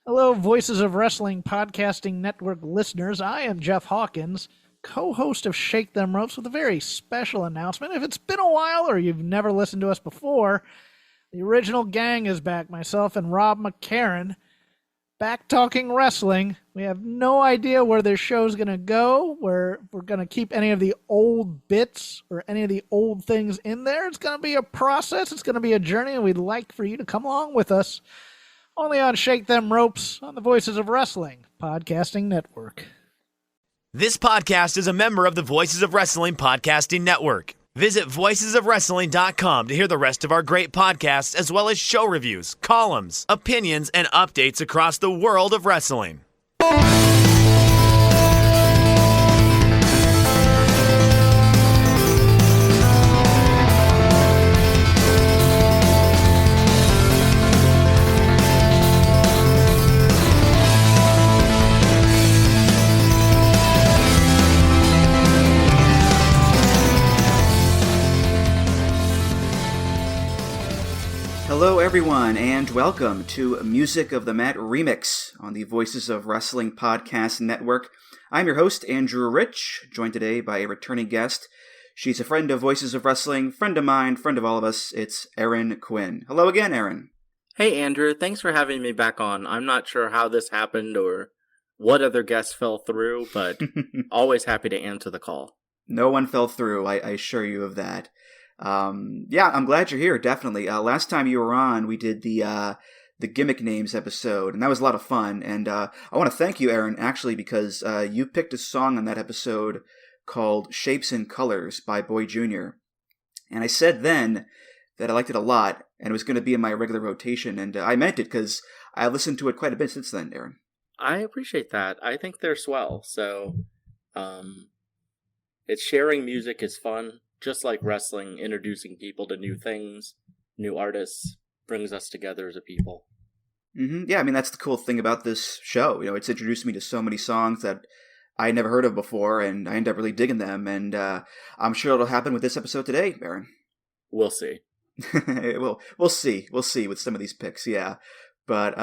Hello, Voices of Wrestling Podcasting Network listeners. I am Jeff Hawkins, co-host of Shake Them Ropes, with a very special announcement. If it's been a while or you've never listened to us before, the original gang is back. Myself and Rob McCarran, back talking wrestling. We have no idea where this show's going to go, where we're going to keep any of the old bits or any of the old things in there. It's going to be a process. It's going to be a journey, and we'd like for you to come along with us. Only on Shake Them Ropes on the Voices of Wrestling Podcasting Network. This podcast is a member of the Voices of Wrestling Podcasting Network. Visit voicesofwrestling.com to hear the rest of our great podcasts, as well as show reviews, columns, opinions, and updates across the world of wrestling. Hello everyone, and welcome to Music of the Mat Remix on the Voices of Wrestling Podcast Network. I'm your host, Andrew Rich, joined today by a returning guest. She's a friend of Voices of Wrestling, friend of mine, friend of all of us. It's Erin Quinn. Hello again, Erin. Hey Andrew, thanks for having me back on. I'm not sure how this happened or what other guests fell through, but always happy to answer the call. No one fell through, I assure you of that. Yeah, I'm glad you're here, definitely. Last time you were on, we did the gimmick names episode, and that was a lot of fun. And I want to thank you, Erin, actually, because you picked a song on that episode called Shapes and Colors by Boy Jr. And I said then that I liked it a lot, and it was going to be in my regular rotation, and I meant it, because I listened to it quite a bit since then, Erin. I appreciate that. I think they're swell, so it's sharing music is fun. Just like wrestling, introducing people to new things, new artists, brings us together as a people. Mm-hmm. Yeah, I mean, that's the cool thing about this show. You know, it's introduced me to so many songs that I had never heard of before, and I end up really digging them. And I'm sure it'll happen with this episode today, Erin. We'll see. We'll see. We'll see with some of these picks, yeah. But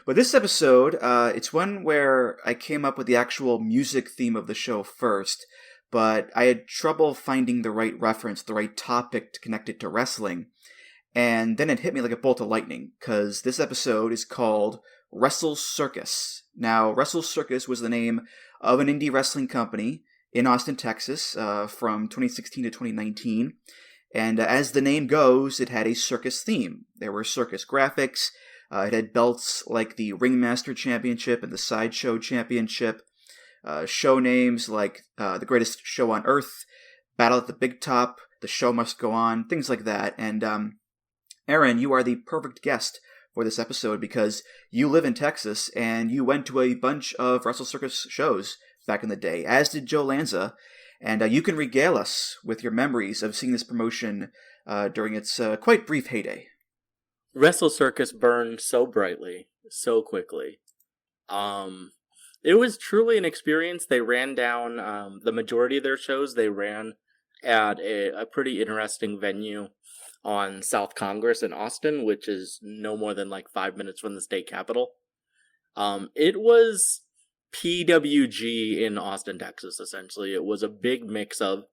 this episode, it's one where I came up with the actual music theme of the show first, but I had trouble finding the right reference, the right topic to connect it to wrestling. And then it hit me like a bolt of lightning, because this episode is called WrestleCircus. Now, WrestleCircus was the name of an indie wrestling company in Austin, Texas, from 2016 to 2019. And as the name goes, it had a circus theme. There were circus graphics. It had belts like the Ringmaster Championship and the Sideshow Championship. Show names like The Greatest Show on Earth, Battle at the Big Top, The Show Must Go On, things like that. And Erin, you are the perfect guest for this episode because you live in Texas and you went to a bunch of WrestleCircus shows back in the day, as did Joe Lanza. And you can regale us with your memories of seeing this promotion during its quite brief heyday. WrestleCircus burned so brightly, so quickly. It was truly an experience. They ran down the majority of their shows. They ran at a pretty interesting venue on South Congress in Austin, which is no more than like 5 minutes from the state capitol. It was PWG in Austin, Texas, essentially. It was a big mix of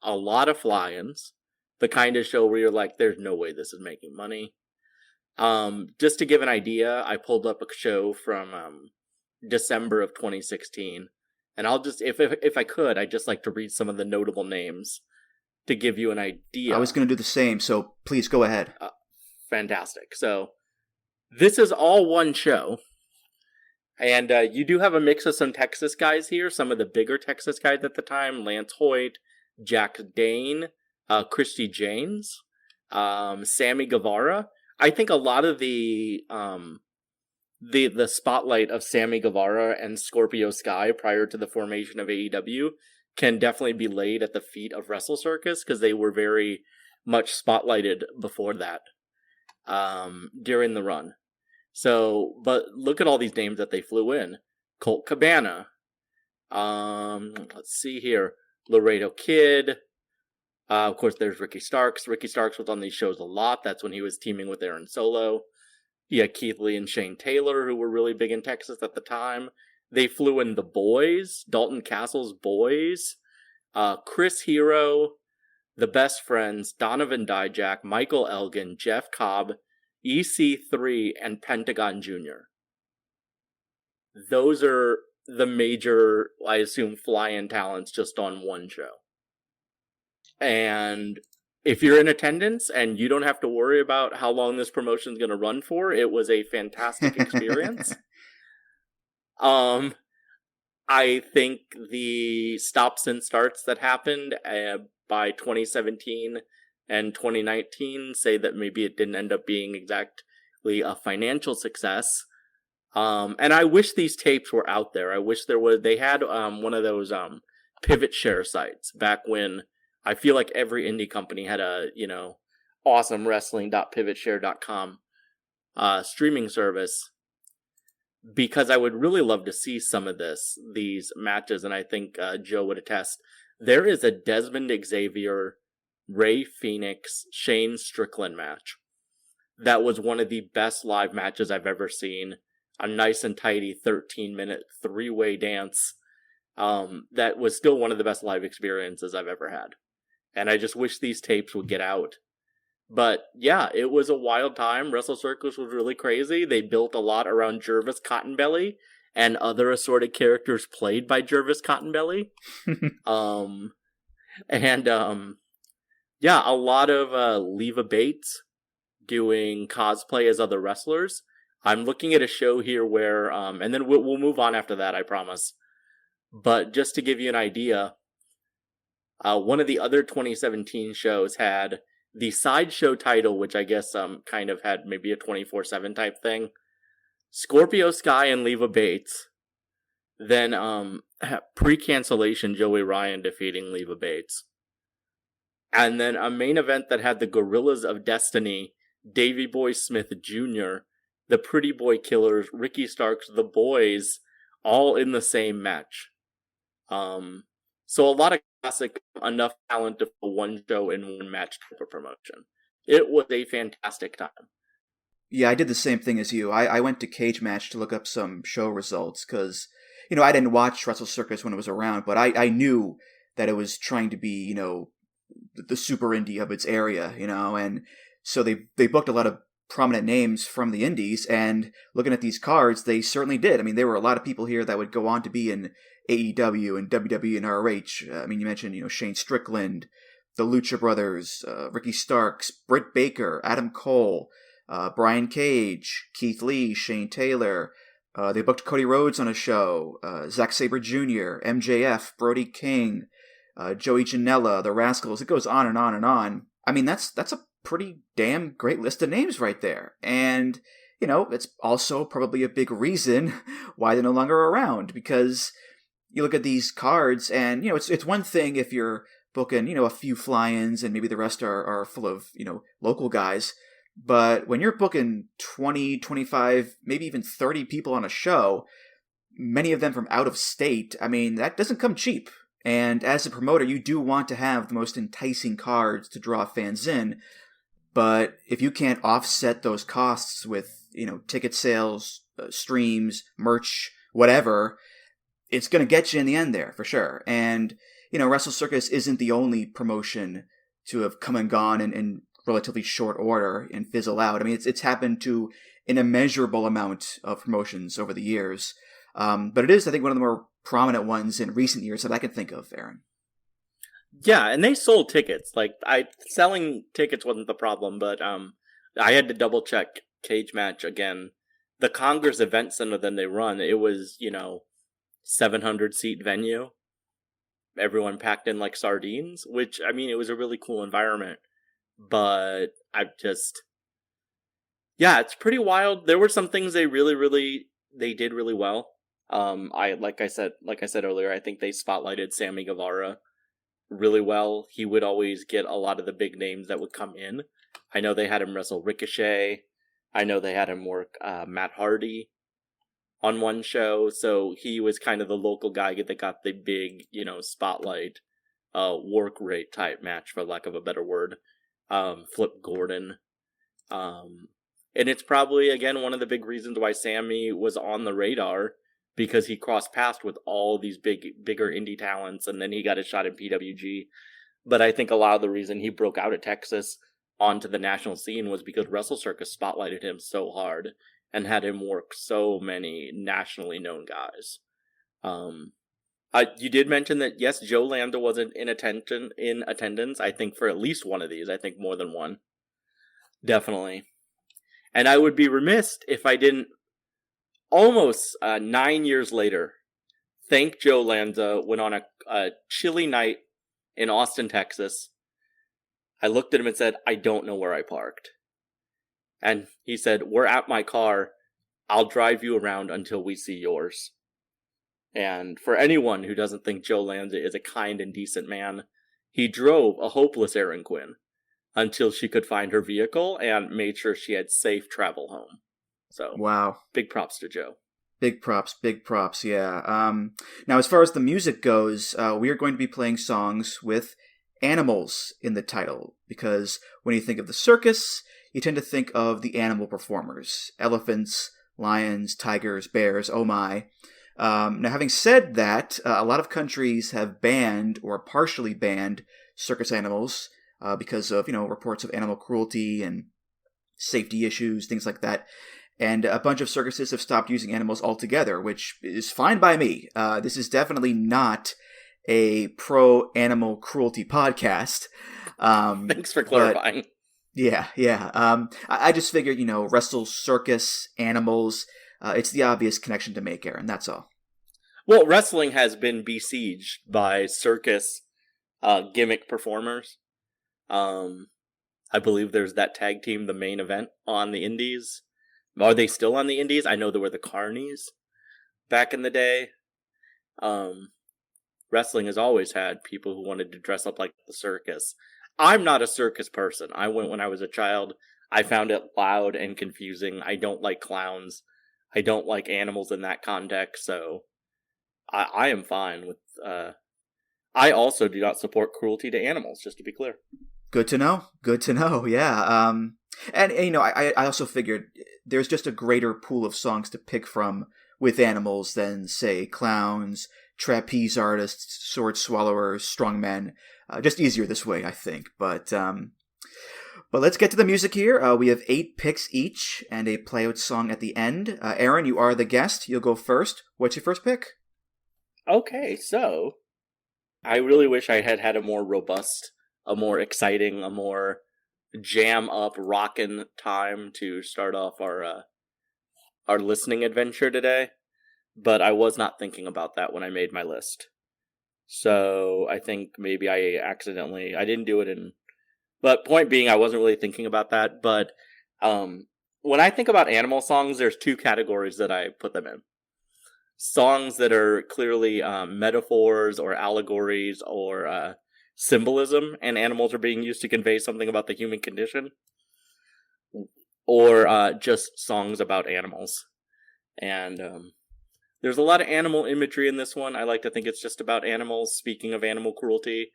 a lot of fly-ins, the kind of show where you're like, there's no way this is making money. Just to give an idea, I pulled up a show from December of 2016, and I'll just, if I could, I'd just like to read some of the notable names to give you an idea. I was going to do the same, so please go ahead. Fantastic. So this is all one show, and you do have a mix of some Texas guys here, some of the bigger Texas guys at the time: Lance Hoyt, Jack Dane, Christy James, Sammy Guevara. I think a lot of the spotlight of Sammy Guevara and Scorpio Sky prior to the formation of AEW can definitely be laid at the feet of WrestleCircus, because they were very much spotlighted before that during the run. So, but look at all these names that they flew in. Colt Cabana. Let's see here. Laredo Kid. Of course, there's Ricky Starks. Ricky Starks was on these shows a lot. That's when he was teaming with Aaron Solo. Keith Lee and Shane Taylor, who were really big in Texas at the time. They flew in the Boys, Dalton Castle's Boys, Chris Hero, The Best Friends, Donovan Dijak, Michael Elgin, Jeff Cobb, EC3, and Pentagon Jr. Those are the major, I assume, fly-in talents just on one show. And if you're in attendance and you don't have to worry about how long this promotion is going to run for, it was a fantastic experience. I think the stops and starts that happened by 2017 and 2019 say that maybe it didn't end up being exactly a financial success. And I wish these tapes were out there. I wish they had one of those pivot share sites back when I feel like every indie company had a, awesome wrestling.pivotshare.com streaming service, because I would really love to see some of these matches, and I think Joe would attest. There is a Desmond Xavier, Ray Phoenix, Shane Strickland match that was one of the best live matches I've ever seen. A nice and tidy 13-minute three-way dance that was still one of the best live experiences I've ever had. And I just wish these tapes would get out. But yeah, it was a wild time. WrestleCircus was really crazy. They built a lot around Jervis Cottonbelly and other assorted characters played by Jervis Cottonbelly. Yeah, a lot of Leva Bates doing cosplay as other wrestlers. I'm looking at a show here where, and then we'll move on after that, I promise. But just to give you an idea, one of the other 2017 shows had the sideshow title, which I guess kind of had maybe a 24/7 type thing. Scorpio Sky and Leva Bates. Then pre-cancellation Joey Ryan defeating Leva Bates. And then a main event that had the Gorillas of Destiny, Davey Boy Smith Jr., the Pretty Boy Killers, Ricky Starks, the Boys, all in the same match. So a lot of classic, enough talent to fill one show in one match type of promotion. It was a fantastic time. Yeah, I did the same thing as you. I went to Cage Match to look up some show results because, I didn't watch WrestleCircus when it was around, but I knew that it was trying to be, the super indie of its area, and so they booked a lot of prominent names from the indies, and looking at these cards, they certainly did. I mean, there were a lot of people here that would go on to be in AEW and WWE and ROH. I mean, you mentioned, Shane Strickland, the Lucha Brothers, Ricky Starks, Britt Baker, Adam Cole, Brian Cage, Keith Lee, Shane Taylor. They booked Cody Rhodes on a show, Zack Sabre Jr., MJF, Brody King, Joey Janela, the Rascals. It goes on and on and on. I mean, that's a pretty damn great list of names right there. And, it's also probably a big reason why they're no longer around, because you look at these cards and, it's one thing if you're booking, a few fly-ins and maybe the rest are full of, local guys. But when you're booking 20, 25, maybe even 30 people on a show, many of them from out of state, I mean, that doesn't come cheap. And as a promoter, you do want to have the most enticing cards to draw fans in. But if you can't offset those costs with, ticket sales, streams, merch, whatever, it's going to get you in the end there for sure. And, WrestleCircus isn't the only promotion to have come and gone in relatively short order and fizzle out. I mean, it's happened to an immeasurable amount of promotions over the years. But it is, I think, one of the more prominent ones in recent years that I can think of, Erin. Yeah, and they sold tickets. Selling tickets wasn't the problem, but I had to double check Cage Match again. The Congress Event Center that they run, it was, 700 seat venue. Everyone packed in like sardines, which, I mean, it was a really cool environment. But it's pretty wild. There were some things they did really well. Like I said earlier, I think they spotlighted Sammy Guevara really well. He would always get a lot of the big names that would come in. I know they had him wrestle Ricochet. I know they had him work Matt Hardy on one show. So he was kind of the local guy that got the big, spotlight, work rate type match, for lack of a better word. Flip Gordon. And it's probably, again, one of the big reasons why Sammy was on the radar, because he crossed paths with all these bigger indie talents, and then he got a shot in PWG. But I think a lot of the reason he broke out of Texas onto the national scene was because WrestleCircus spotlighted him so hard and had him work so many nationally known guys. You did mention that, yes, Joe Landa wasn't in attendance, I think, for at least one of these. I think more than one. Definitely. And I would be remiss if I didn't, almost 9 years later, thank Joe Lanza when on a chilly night in Austin, Texas, I looked at him and said, I don't know where I parked. And he said, we're at my car. I'll drive you around until we see yours. And for anyone who doesn't think Joe Lanza is a kind and decent man, he drove a hopeless Erin Quinn until she could find her vehicle and made sure she had safe travel home. So, wow. Big props to Joe. Big props, yeah. Now, as far as the music goes, we are going to be playing songs with animals in the title, because when you think of the circus, you tend to think of the animal performers. Elephants, lions, tigers, bears, oh my. Now, having said that, a lot of countries have banned or partially banned circus animals because of, reports of animal cruelty and safety issues, things like that. And a bunch of circuses have stopped using animals altogether, which is fine by me. This is definitely not a pro-animal cruelty podcast. Thanks for clarifying. Yeah. I just figured, Wrestle, circus, animals, it's the obvious connection to make, Aaron. That's all. Well, wrestling has been besieged by circus gimmick performers. I believe there's that tag team, the main event on the Indies. Are they still on the Indies? I know there were the Carnies back in the day. Wrestling has always had people who wanted to dress up like the circus. I'm not a circus person. I went when I was a child. I found it loud and confusing. I don't like clowns. I don't like animals in that context, so I am fine with... I also do not support cruelty to animals, just to be clear. Good to know, yeah. And I also figured there's just a greater pool of songs to pick from with animals than, say, clowns, trapeze artists, sword swallowers, strongmen. Just easier this way, I think. But let's get to the music here. We have 8 picks each and a play-out song at the end. Aaron, you are the guest. You'll go first. What's your first pick? Okay, so I really wish I had a more robust, a more exciting, a more jam-up, rockin' time to start off our listening adventure today. But I was not thinking about that when I made my list. So I think maybe I didn't do it but point being, I wasn't really thinking about that. But when I think about animal songs, there's 2 categories that I put them in. Songs that are clearly metaphors or allegories or symbolism, and animals are being used to convey something about the human condition. Or just songs about animals. And there's a lot of animal imagery in this one. I like to think it's just about animals. Speaking of animal cruelty,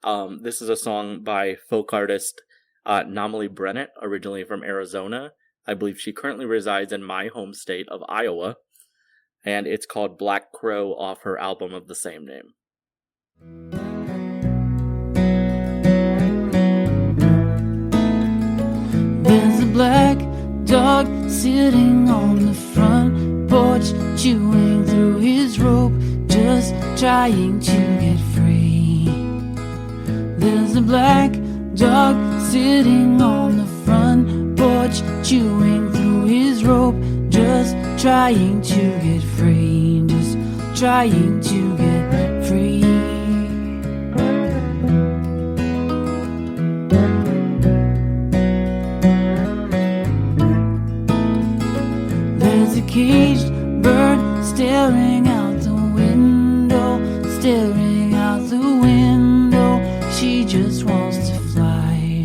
this is a song by folk artist Namoli Brennet, originally from Arizona. I believe she currently resides in my home state of Iowa. And it's called Black Crow off her album of the same name. There's a black dog sitting on the front porch, chewing through his rope, just trying to get free. There's a black dog sitting on the front porch, chewing through his rope, just trying to get free, just trying to get free. There's a caged bird staring out the window, staring out the window. She just wants to fly.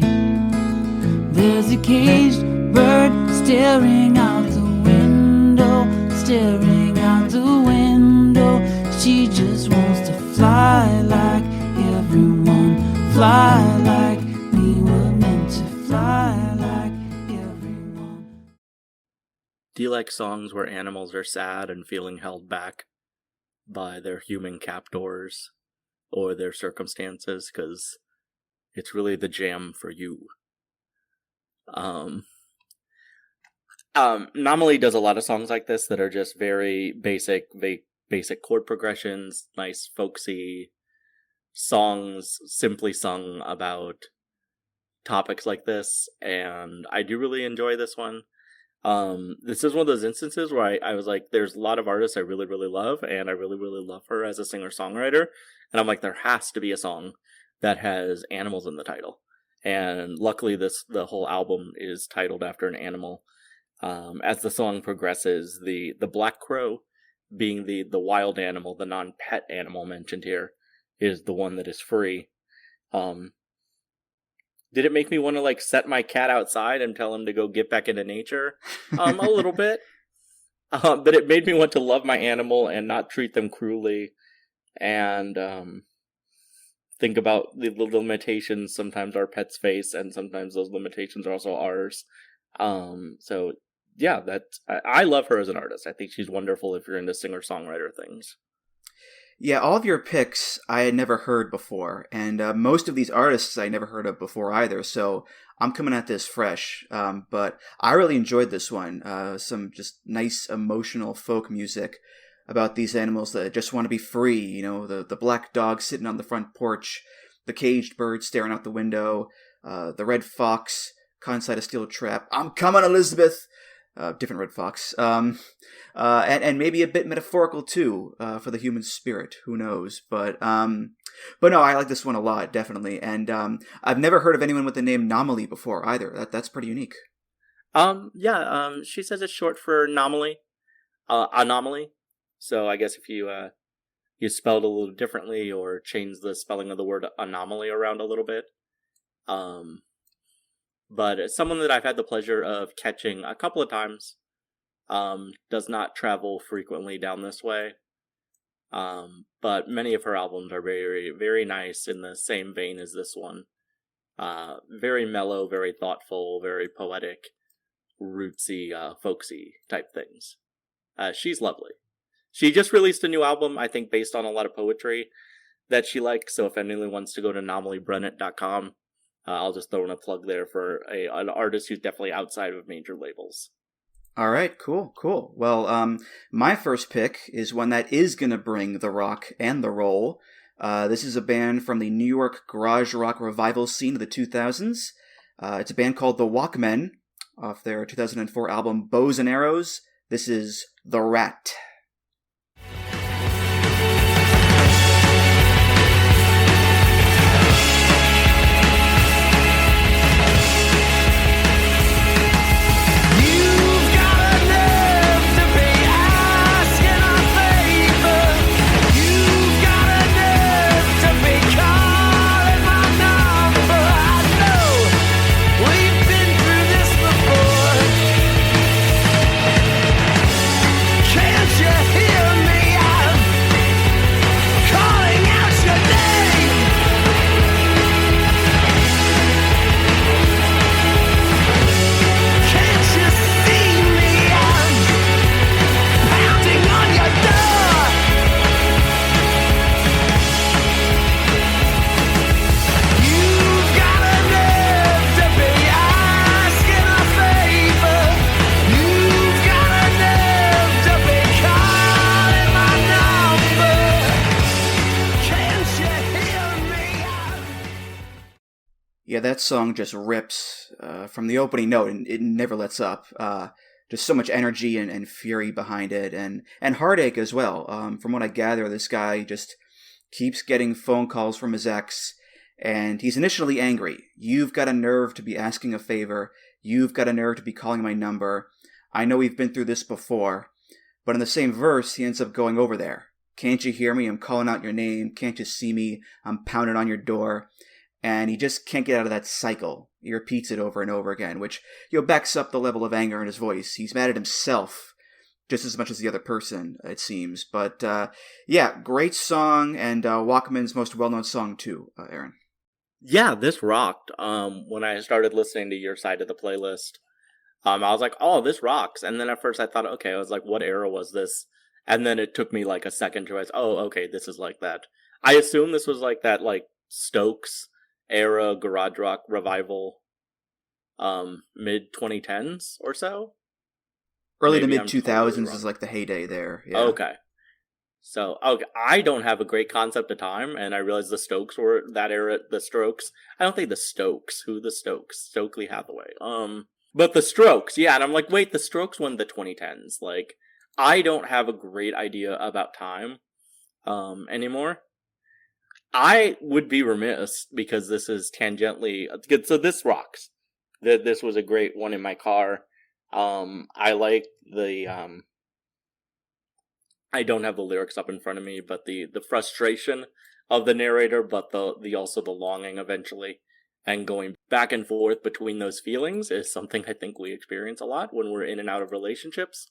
There's a caged bird staring out the window, staring out the window. She just wants to fly like everyone, fly like we were meant to fly. like songs where animals are sad and feeling held back by their human captors or their circumstances, because it's really the jam for you. Namoli does a lot of songs like this that are just very basic chord progressions, nice folksy songs, simply sung about topics like this, and I do really enjoy this one. This is one of those instances where I was like, there's a lot of artists I really, really love, and I really, really love her as a singer-songwriter, and I'm like, there has to be a song that has animals in the title. And luckily the whole album is titled after an animal. As the song progresses, the black crow, being the wild animal, the non-pet animal mentioned here, is the one that is free. Did it make me want to like set my cat outside and tell him to go get back into nature? A little bit. But it made me want to love my animal and not treat them cruelly, and think about the limitations sometimes our pets face, and sometimes those limitations are also ours. So yeah, I love her as an artist. I think she's wonderful if you're into singer-songwriter things. Yeah, all of your picks I had never heard before, and most of these artists I never heard of before either, so I'm coming at this fresh. But I really enjoyed this one. Some just nice emotional folk music about these animals that just want to be free. You know, the black dog sitting on the front porch, the caged bird staring out the window, the red fox caught inside a steel trap. I'm coming, Elizabeth! Different red fox. And maybe a bit metaphorical too, for the human spirit. Who knows? But no, I like this one a lot, definitely. And I've never heard of anyone with the name Namoli before either. That's pretty unique. She says it's short for anomaly. So I guess if you spell it a little differently or change the spelling of the word anomaly around a little bit. But it's someone that I've had the pleasure of catching a couple of times. Does not travel frequently down this way. But many of her albums are very, very nice in the same vein as this one. Very mellow, very thoughtful, very poetic, rootsy, folksy type things. She's lovely. She just released a new album, I think, based on a lot of poetry that she likes. So if anyone wants to go to NamoliBrennet.com, I'll just throw in a plug there for an artist who's definitely outside of major labels. All right, cool. Well, my first pick is one that is going to bring the rock and the roll. This is a band from the New York garage rock revival scene of the 2000s. It's a band called The Walkmen, off their 2004 album Bows and Arrows. This is The Rat. Yeah, that song just rips from the opening note, and it never lets up. Just so much energy and fury behind it, and heartache as well. From what I gather, this guy just keeps getting phone calls from his ex, and he's initially angry. You've got a nerve to be asking a favor. You've got a nerve to be calling my number. I know we've been through this before. But in the same verse, he ends up going over there. Can't you hear me? I'm calling out your name. Can't you see me? I'm pounding on your door. And he just can't get out of that cycle. He repeats it over and over again, which, backs up the level of anger in his voice. He's mad at himself just as much as the other person, it seems. But, yeah, great song, and Walkman's most well-known song, too, Erin. Yeah, this rocked. When I started listening to your side of the playlist, I was like, oh, this rocks. And then at first I thought, okay, I was like, what era was this? And then it took me like a second to realize, oh, okay, this is like that. I assume this was like that, like Stokes era garage rock revival, mid 2010s or so. Early Maybe to mid I'm 2000s totally wrong. is like the heyday there. Yeah. Okay. So, okay, I don't have a great concept of time, and I realized the Stokes were that era, the Strokes. I don't think the Stokes. Who the Stokes? Stokely Hathaway. But the Strokes, yeah, and I'm like, wait, the Strokes won the 2010s. Like, I don't have a great idea about time, anymore. I would be remiss, because this is tangentially, so this rocks. This was a great one in my car. I like the, I don't have the lyrics up in front of me, but the frustration of the narrator, but the also the longing eventually, and going back and forth between those feelings is something I think we experience a lot when we're in and out of relationships.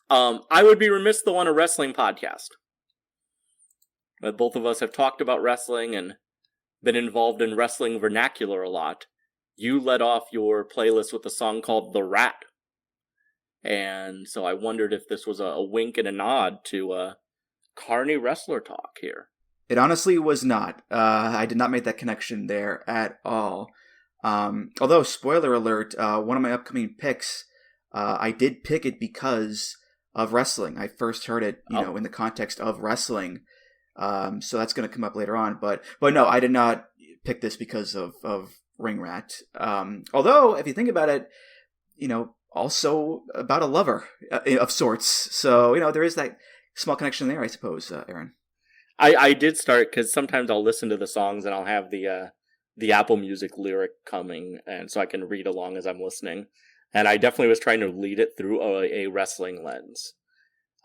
I would be remiss to want a wrestling podcast. But both of us have talked about wrestling and been involved in wrestling vernacular a lot. You led off your playlist with a song called The Rat. And so I wondered if this was a wink and a nod to Carney Wrestler Talk here. It honestly was not. I did not make that connection there at all. Although, spoiler alert, one of my upcoming picks, I did pick it because of wrestling. I first heard it, in the context of wrestling. So that's going to come up later on. But no, I did not pick this because of Ring Rat. Although, if you think about it, also about a lover of sorts. So, there is that small connection there, I suppose, Erin. I did start, because sometimes I'll listen to the songs and I'll have the Apple Music lyric coming, and so I can read along as I'm listening. And I definitely was trying to lead it through a wrestling lens.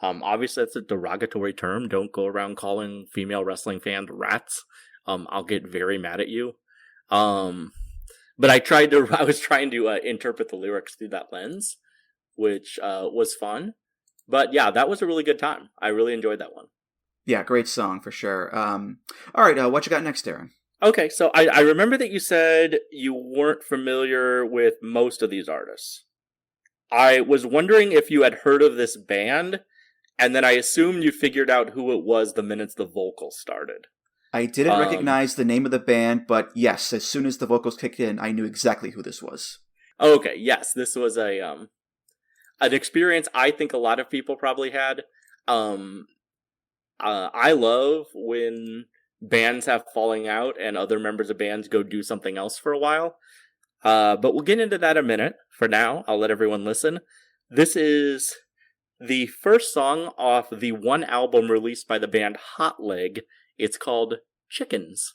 Obviously, that's a derogatory term. Don't go around calling female wrestling fans rats. I'll get very mad at you. But I was trying to interpret the lyrics through that lens, which was fun. But yeah, that was a really good time. I really enjoyed that one. Yeah, great song for sure. All right, what you got next, Erin? Okay, so I remember that you said you weren't familiar with most of these artists. I was wondering if you had heard of this band, and then I assumed you figured out who it was the minute the vocals started. I didn't recognize the name of the band, but yes, as soon as the vocals kicked in, I knew exactly who this was. Okay, yes, this was an experience I think a lot of people probably had. I love when bands have falling out and other members of bands go do something else for a while. But we'll get into that in a minute. For now, I'll let everyone listen. This is the first song off the one album released by the band Hot Leg. It's called Chickens.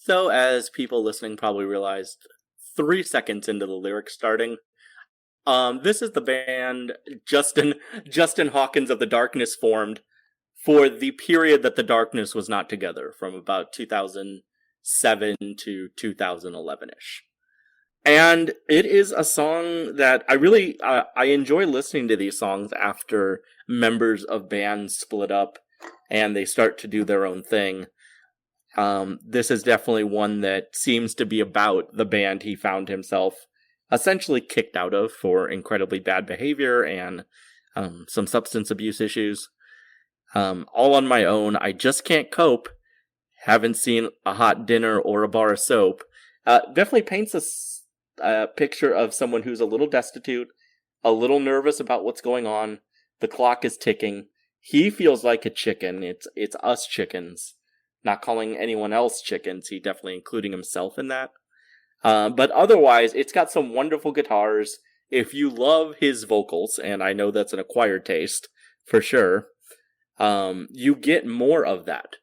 So, as people listening probably realized 3 seconds into the lyrics starting, this is the band Justin Hawkins of the Darkness formed for the period that the Darkness was not together, from about 2007 to 2011-ish. And it is a song that I really, I enjoy listening to these songs after members of bands split up and they start to do their own thing. This is definitely one that seems to be about the band he found himself essentially kicked out of for incredibly bad behavior and some substance abuse issues. All on My Own, I Just Can't Cope, haven't seen a hot dinner or a bar of soap, definitely paints a picture of someone who's a little destitute, a little nervous about what's going on. The clock is ticking. He feels like a chicken. It's us chickens. Not calling anyone else chickens. He definitely including himself in that. But otherwise, it's got some wonderful guitars. If you love his vocals, and I know that's an acquired taste, for sure, you get more of that.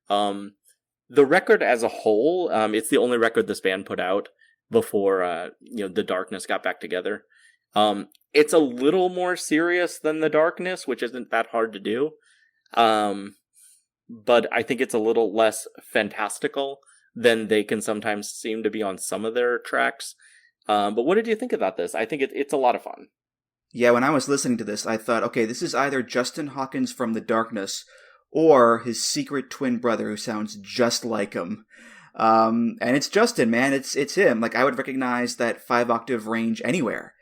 The record as a whole, it's the only record this band put out before, The Darkness got back together. It's a little more serious than The Darkness, which isn't that hard to do. But I think it's a little less fantastical than they can sometimes seem to be on some of their tracks. But what did you think about this? I think it's a lot of fun. Yeah, when I was listening to this, I thought, okay, this is either Justin Hawkins from The Darkness or his secret twin brother who sounds just like him. And it's Justin, man. It's him. Like, I would recognize that 5-octave range anywhere.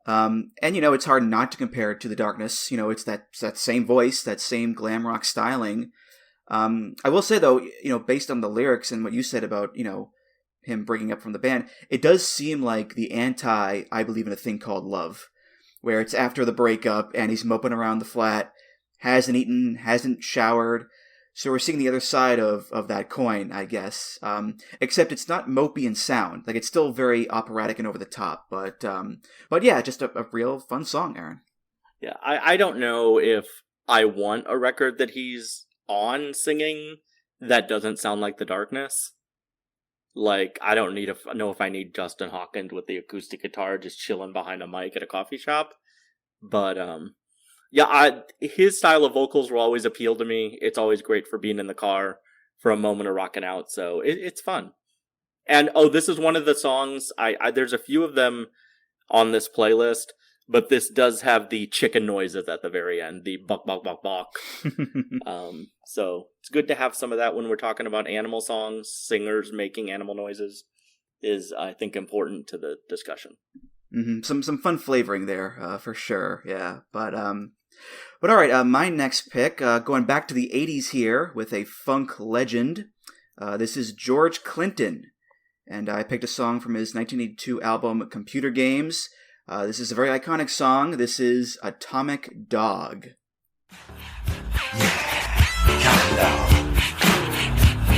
And, it's hard not to compare it to The Darkness. It's that same voice, that same glam rock styling. I will say, though, based on the lyrics and what you said about, him breaking up from the band, it does seem like the anti I Believe in a Thing Called Love, where it's after the breakup and he's moping around the flat, hasn't eaten, hasn't showered. So we're seeing the other side of that coin, I guess. Except it's not mopey in sound. Like, it's still very operatic and over the top. But yeah, just a real fun song, Aaron. Yeah, I don't know if I want a record that he's on singing that doesn't sound like The Darkness. Like, I don't know if I need Justin Hawkins with the acoustic guitar just chilling behind a mic at a coffee shop. But, his style of vocals will always appeal to me. It's always great for being in the car for a moment of rocking out. So it's fun. And, this is one of the songs. There's a few of them on this playlist, but this does have the chicken noises at the very end, the buck, buck, buck, buck. So it's good to have some of that when we're talking about animal songs. Singers making animal noises is, I think, important to the discussion. Mm-hmm. Some fun flavoring there, for sure. Yeah, but all right. My next pick, going back to the '80s here with a funk legend. This is George Clinton, and I picked a song from his 1982 album Computer Games. This is a very iconic song. This is Atomic Dog. Cotton dogs,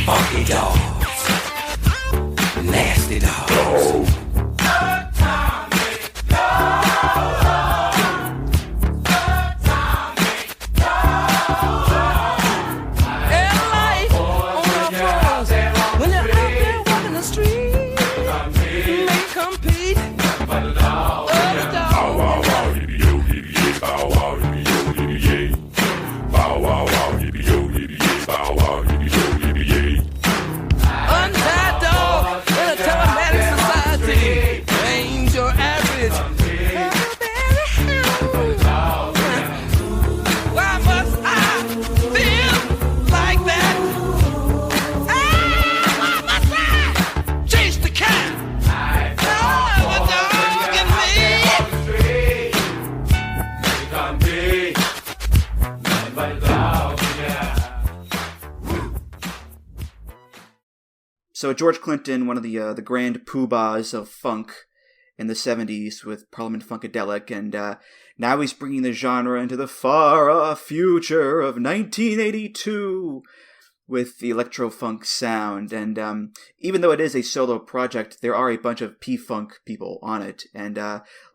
funky dogs, nasty dogs. Atomic dog, atomic dog. And life on our floors, when you're out there walking the street, you may compete. But the dog, bow wow wow, yippee yo, yippee yay, bow wow, yippee yo, yippee yay. Bow wow wow, yippee yo, yippee yay, bow wow, yippee yo, yippee yay. Untied dog in a telematic society ain't your average. Why must I feel like that? Why must I chase the cat? The dog in me. So George Clinton, one of the grand poobahs of funk in the 70s with Parliament Funkadelic, and now he's bringing the genre into the far-off future of 1982 with the electro-funk sound. And even though it is a solo project, there are a bunch of P-Funk people on it. And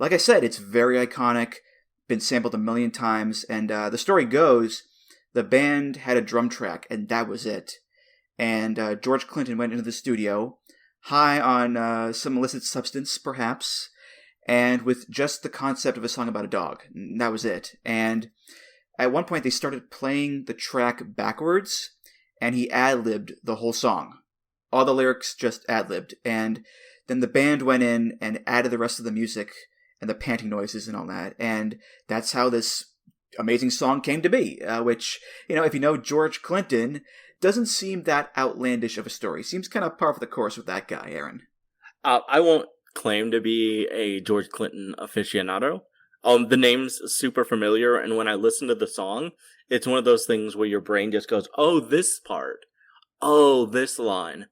like I said, it's very iconic, been sampled a million times, and the story goes, the band had a drum track, and that was it. And George Clinton went into the studio, high on some illicit substance, perhaps, and with just the concept of a song about a dog. And that was it. And at one point, they started playing the track backwards, and he ad-libbed the whole song. All the lyrics just ad-libbed. And then the band went in and added the rest of the music and the panting noises and all that. And that's how this amazing song came to be, which, if you know George Clinton, doesn't seem that outlandish of a story. Seems kind of par for the course with that guy, Aaron. I won't claim to be a George Clinton aficionado. The name's super familiar, and when I listen to the song, it's one of those things where your brain just goes, oh, this part. oh, this line.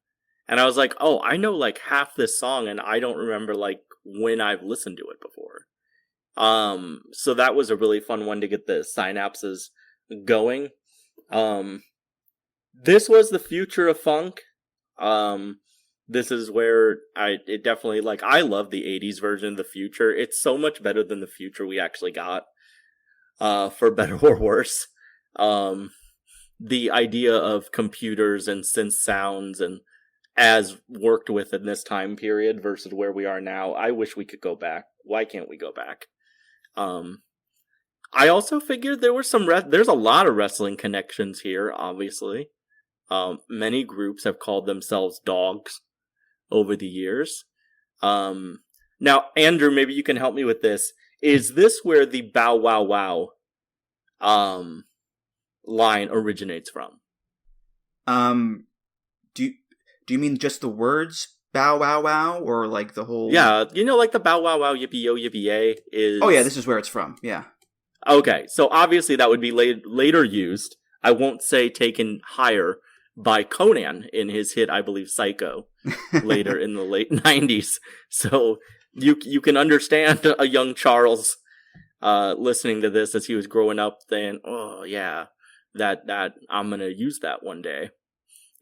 And I was like, oh, I know like half this song and I don't remember like when I've listened to it before. So that was a really fun one to get the synapses going. This was the future of funk. This is where it definitely, like, I love the 80s version of the future. It's so much better than the future we actually got, for better or worse. The idea of computers and synth sounds and as worked with in this time period versus where we are now, I wish we could go back. Why can't we go back? I also figured there were there's a lot of wrestling connections here, obviously. Many groups have called themselves dogs over the years. Now, Andrew, maybe you can help me with this. Is this where the bow wow wow line originates from? Do you mean just the words bow wow wow, or like the whole? Yeah, like the bow wow wow yippee yo yippee yay is. Oh yeah, this is where it's from. Yeah. Okay, so obviously that would be later used. I won't say taken higher by Conan in his hit, I believe, Psycho, later in the late 90s. So you can understand a young Charles listening to this as he was growing up saying, oh yeah, that I'm gonna use that one day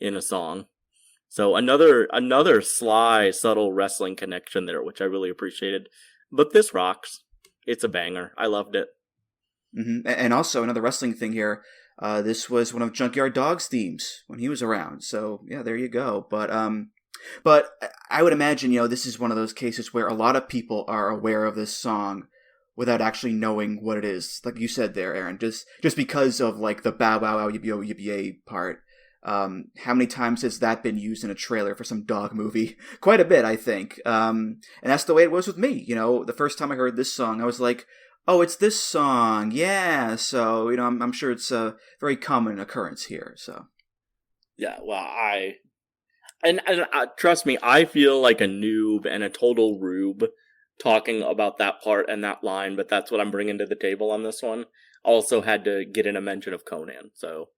in a song. So another sly, subtle wrestling connection there, which I really appreciated. But this rocks. It's a banger. I loved it. Mm-hmm. And also another wrestling thing here. This was one of Junkyard Dog's themes when he was around. So yeah, there you go. But I would imagine, this is one of those cases where a lot of people are aware of this song without actually knowing what it is. Like you said there, Erin, just because of like the bow wow wow yippee yo yippee yay part. How many times has that been used in a trailer for some dog movie? Quite a bit, I think. And that's the way it was with me. The first time I heard this song, I was like, oh, it's this song. Yeah. So, I'm sure it's a very common occurrence here. So. Yeah, well, and trust me, I feel like a noob and a total rube talking about that part and that line, but that's what I'm bringing to the table on this one. Also had to get in a mention of Conan, so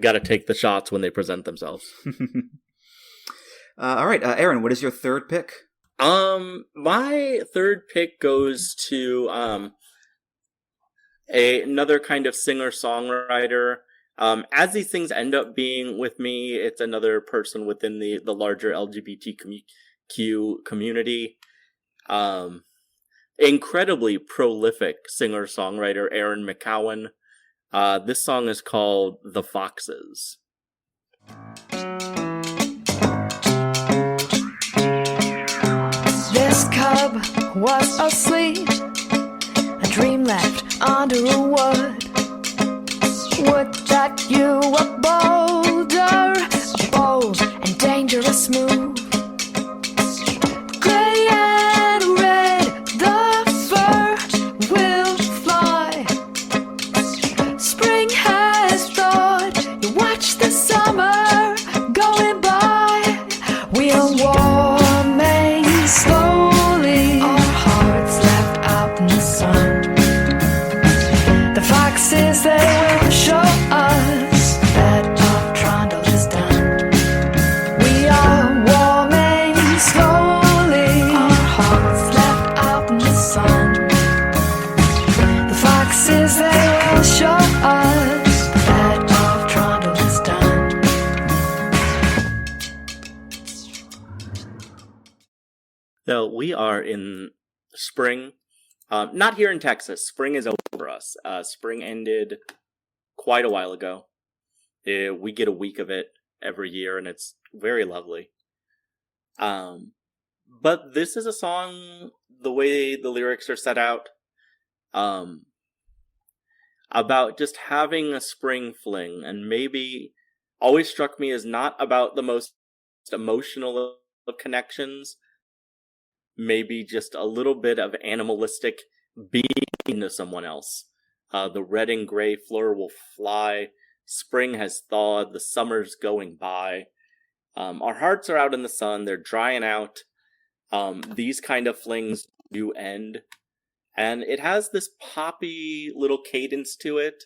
got to take the shots when they present themselves. All right, Erin, what is your third pick? My third pick goes to another kind of singer-songwriter. As these things end up being with me, it's another person within the larger LGBTQ community. Incredibly prolific singer-songwriter Erin McCowan. This song is called The Foxes. This cub was asleep, a dream left under a wood. Would that you were bolder, a bold and dangerous move. Gray and red, the fur will fly. Spring has thought, you watch the summer going by. We'll warming slowly, our hearts left out in the sun. The foxes, they will show us that our trundle is done. We are warming slowly, our hearts left out in the sun. The foxes, they will show us that our trundle is done. So we are in spring. Not here in Texas. Spring is over us. Spring ended quite a while ago. We get a week of it every year, and it's very lovely. But this is a song, the way the lyrics are set out, about just having a spring fling, and maybe always struck me as not about the most emotional of connections, maybe just a little bit of animalistic being to someone else. The red and gray fleur will fly, spring has thawed, the summer's going by. Our hearts are out in the sun, they're drying out. These kind of flings do end. And it has this poppy little cadence to it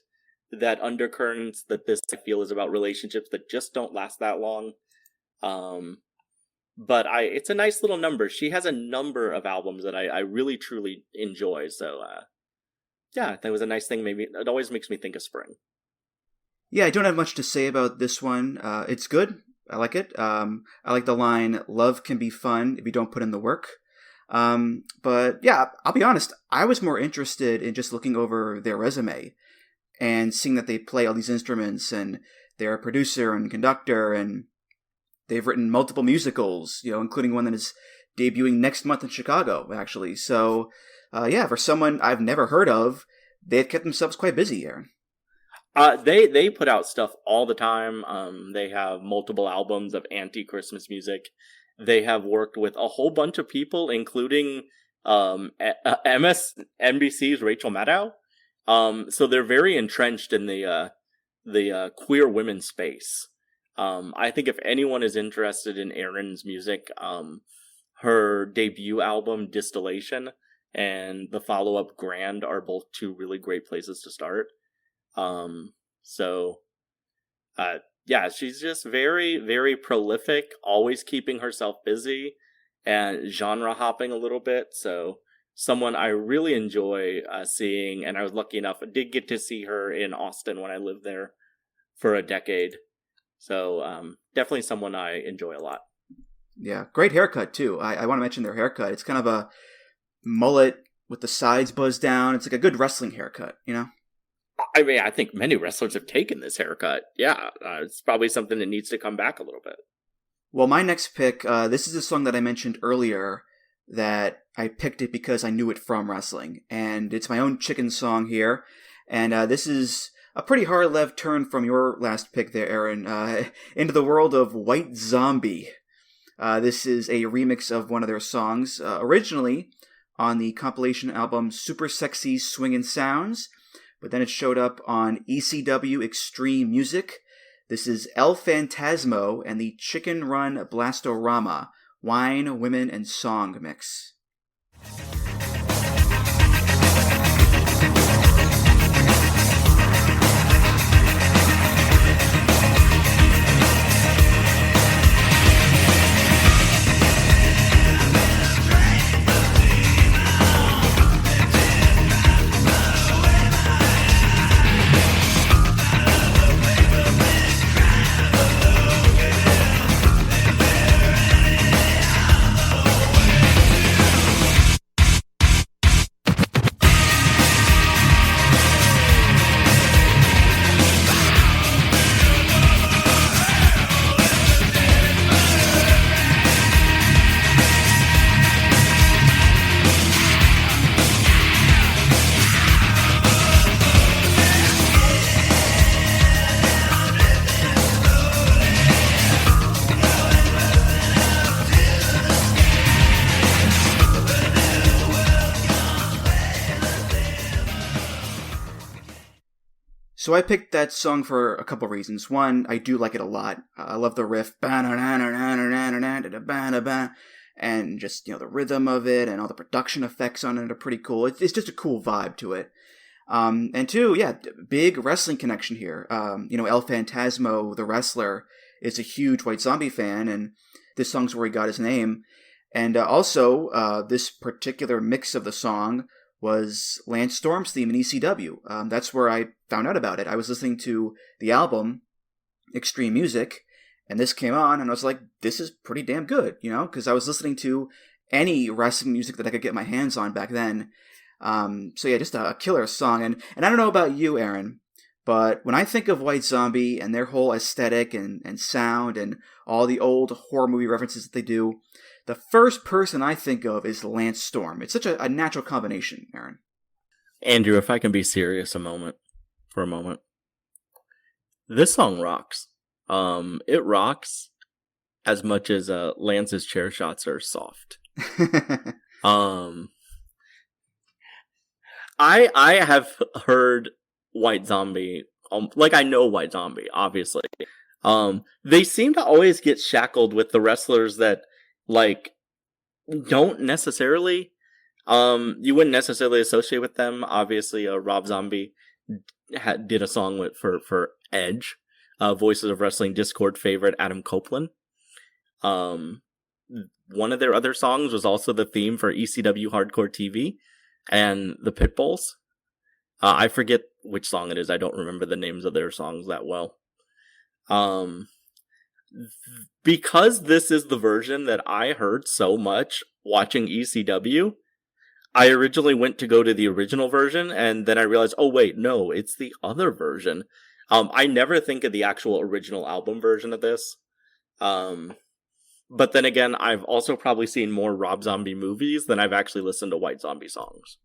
that undercurrents that this, I feel, is about relationships that just don't last that long. But it's a nice little number. She has a number of albums that I really truly enjoy. So yeah, that was a nice thing. Maybe it always makes me think of spring. Yeah, I don't have much to say about this one. It's good. I like it. I like the line, "Love can be fun if you don't put in the work." But yeah, I'll be honest. I was more interested in just looking over their resume and seeing that they play all these instruments, and they're a producer and conductor, and they've written multiple musicals, including one that is debuting next month in Chicago, actually. So, yeah, for someone I've never heard of, they've kept themselves quite busy, Erin. They put out stuff all the time. They have multiple albums of anti-Christmas music. They have worked with a whole bunch of people, including MSNBC's Rachel Maddow. So they're very entrenched in the queer women space. I think if anyone is interested in Erin's music, her debut album Distillation and the follow-up Grand are both two really great places to start. Yeah, she's just very, very prolific, always keeping herself busy and genre hopping a little bit. So someone I really enjoy seeing, and I was lucky enough, I did get to see her in Austin when I lived there for a decade. So definitely someone I enjoy a lot. Yeah, great haircut too. I want to mention their haircut. It's kind of a mullet with the sides buzzed down. It's like a good wrestling haircut, I mean, I think many wrestlers have taken this haircut. Yeah, it's probably something that needs to come back a little bit. Well, my next pick, this is a song that I mentioned earlier that I picked it because I knew it from wrestling. And it's my own chicken song here. And this is a pretty hard left turn from your last pick there, Erin, into the world of White Zombie. This is a remix of one of their songs, originally on the compilation album Super Sexy Swingin' Sounds, but then it showed up on ECW Extreme Music. This is El Phantasmo and the Chicken Run Blastorama, Wine, Women, and Song mix. So I picked that song for a couple reasons. One, I do like it a lot. I love the riff, and just, the rhythm of it and all the production effects on it are pretty cool. It's just a cool vibe to it. And two, yeah, big wrestling connection here. El Phantasmo, the wrestler, is a huge White Zombie fan, and this song's where he got his name. And also, this particular mix of the song was Lance Storm's theme in ECW. That's where I found out about it. I was listening to the album, Extreme Music, and this came on, and I was like, this is pretty damn good, because I was listening to any wrestling music that I could get my hands on back then. So yeah, just a killer song. And I don't know about you, Erin, but when I think of White Zombie and their whole aesthetic and sound and all the old horror movie references that they do, the first person I think of is Lance Storm. It's such a natural combination, Erin. Andrew, if I can be serious for a moment. This song rocks. It rocks as much as Lance's chair shots are soft. I have heard White Zombie, I know White Zombie, obviously. They seem to always get shackled with the wrestlers that don't necessarily, you wouldn't necessarily associate with them. Obviously, Rob Zombie did a song for Edge, Voices of Wrestling Discord favorite Adam Copeland. One of their other songs was also the theme for ECW Hardcore TV and the Pitbulls. I forget which song it is. I don't remember the names of their songs that well. Because this is the version that I heard so much watching ECW, I originally went to go to the original version, and then I realized, oh wait, no, it's the other version. I never think of the actual original album version of this. But then again, I've also probably seen more Rob Zombie movies than I've actually listened to White Zombie songs.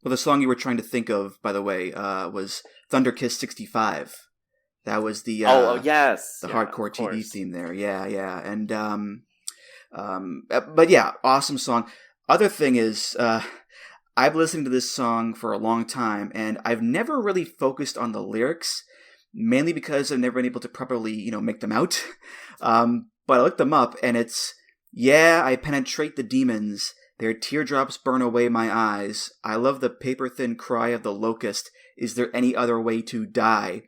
Well, the song you were trying to think of, by the way, was Thunder Kiss 65. That was the yes, the hardcore TV theme there. Yeah. And but yeah, awesome song. Other thing is, I've listened to this song for a long time, and I've never really focused on the lyrics, mainly because I've never been able to properly, make them out. But I looked them up, and it's, yeah, I penetrate the demons. Their teardrops burn away my eyes. I love the paper-thin cry of the locust. Is there any other way to die?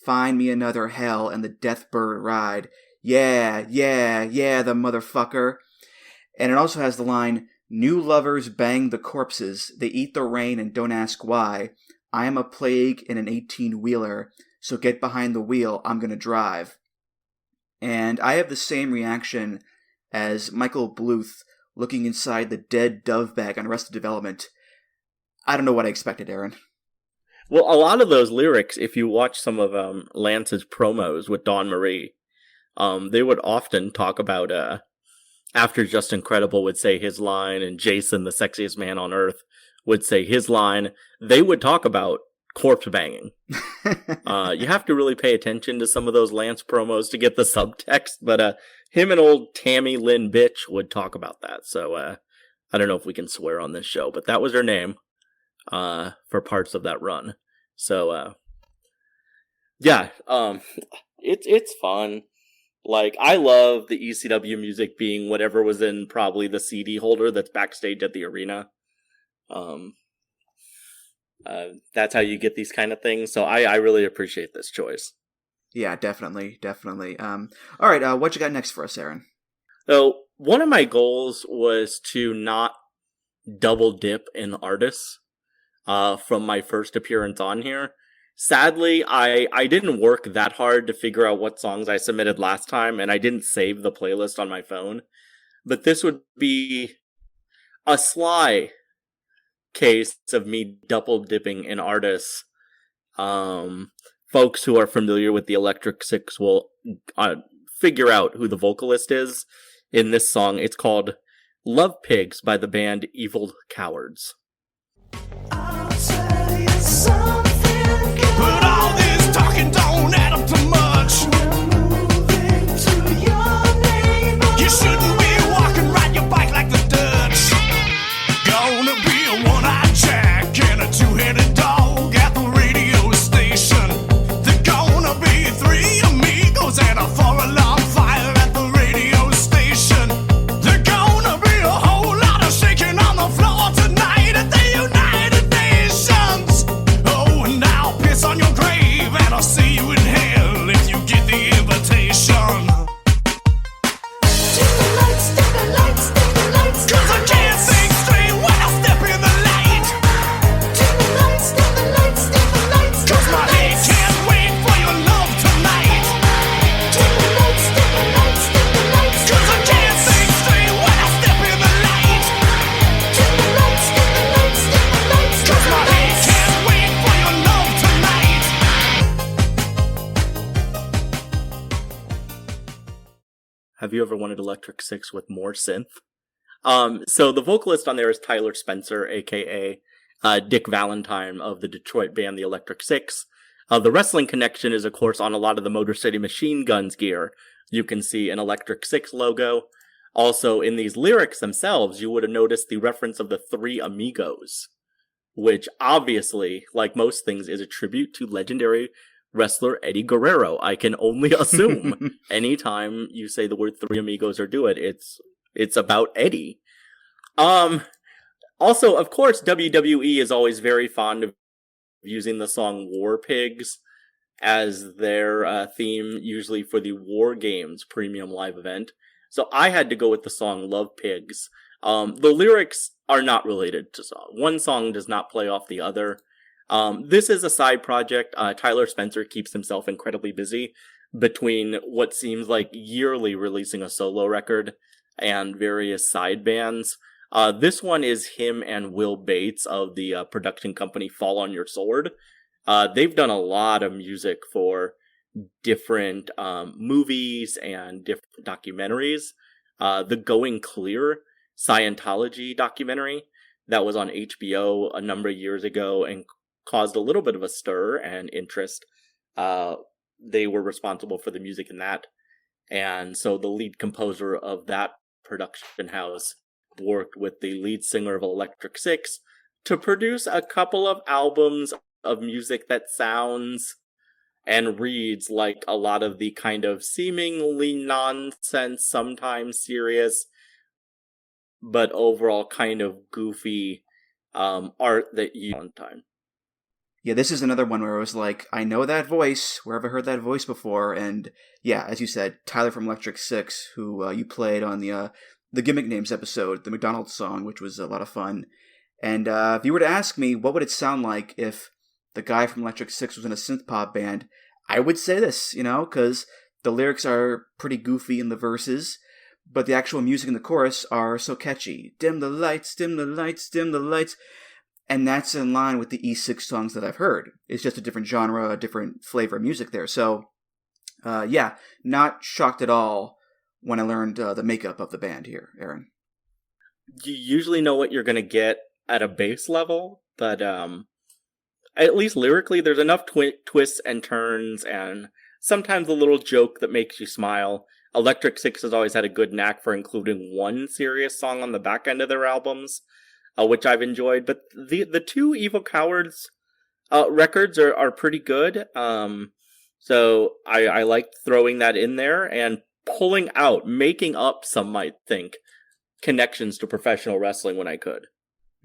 Find me another hell and the death bird ride. Yeah, the motherfucker. And it also has the line, new lovers bang the corpses. They eat the rain and don't ask why. I am a plague in an 18-wheeler, so get behind the wheel, I'm gonna drive. And I have the same reaction as Michael Bluth looking inside the dead dove bag on Arrested Development. I don't know what I expected, Erin. Well, a lot of those lyrics, if you watch some of Lance's promos with Dawn Marie, they would often talk about, after Just Incredible would say his line, and Jason, the sexiest man on earth, would say his line, they would talk about corpse banging. You have to really pay attention to some of those Lance promos to get the subtext, but him and old Tammy Lynn Bitch would talk about that. So I don't know if we can swear on this show, but that was her name for parts of that run. So yeah, it's fun. Like, I love the ECW music being whatever was in probably the CD holder that's backstage at the arena. That's how you get these kind of things. So I really appreciate this choice. Yeah, definitely. All right, what you got next for us, Erin? So one of my goals was to not double dip in artists from my first appearance on here. Sadly, I didn't work that hard to figure out what songs I submitted last time, and I didn't save the playlist on my phone. But this would be a sly case of me double dipping in artists. Folks who are familiar with the Electric Six will figure out who the vocalist is in this song. It's called Love Pigs by the band Evil Cowards. But all this talking don't add up to much. You shouldn't be walking, ride your bike like the Dutch. Gonna be a one-eyed jack and a two-headed dog at the radio station. They're gonna be three amigos and a four-alarm fire at the radio station. They're gonna be a whole lot of shaking on the floor tonight at the United Nations. Oh, and I'll piss on your grave and I'll see you in hell if you get the invitation. Cause I can't think straight when I step in the light. Cause my head can't wait for your love tonight. Cause I can't think straight when I step in the light. Cause my head can't wait for your love tonight. Have you ever wanted Electric Six with more synth? So the vocalist on there is Tyler Spencer, aka Dick Valentine of the Detroit band The Electric Six. The wrestling connection is, of course, on a lot of the Motor City Machine Guns gear. You can see an Electric Six logo. Also, in these lyrics themselves, you would have noticed the reference of the Three Amigos, which obviously, like most things, is a tribute to legendary wrestler Eddie Guerrero. I can only assume anytime you say the word Three Amigos or do it, it's about Eddie. Also, of course, WWE is always very fond of using the song War Pigs as their theme, usually for the War Games premium live event. So I had to go with the song Love Pigs. The lyrics are not related to song. One song does not play off the other. This is a side project. Tyler Spencer keeps himself incredibly busy between what seems like yearly releasing a solo record and various side bands. This one is him and Will Bates of the production company Fall on Your Sword. They've done a lot of music for different movies and different documentaries. The Going Clear Scientology documentary that was on HBO a number of years ago and caused a little bit of a stir and interest. They were responsible for the music in that. And so the lead composer of that production house worked with the lead singer of Electric Six to produce a couple of albums of music that sounds and reads like a lot of the kind of seemingly nonsense, sometimes serious, but overall kind of goofy art that you on time. Yeah, this is another one where I was like, I know that voice. Where have I heard that voice before? And yeah, as you said, Tyler from Electric Six, who you played on the Gimmick Names episode, the McDonald's song, which was a lot of fun. And if you were to ask me, what would it sound like if the guy from Electric Six was in a synth pop band, I would say this, because the lyrics are pretty goofy in the verses, but the actual music in the chorus are so catchy. Dim the lights, dim the lights, dim the lights. And that's in line with the E6 songs that I've heard. It's just a different genre, a different flavor of music there. So, yeah, not shocked at all when I learned the makeup of the band here, Erin. You usually know what you're going to get at a base level, but at least lyrically, there's enough twists and turns and sometimes a little joke that makes you smile. Electric Six has always had a good knack for including one serious song on the back end of their albums, which I've enjoyed. But the two Evil Cowards records are pretty good. So I like throwing that in there and pulling out, making up, some might think, connections to professional wrestling when I could.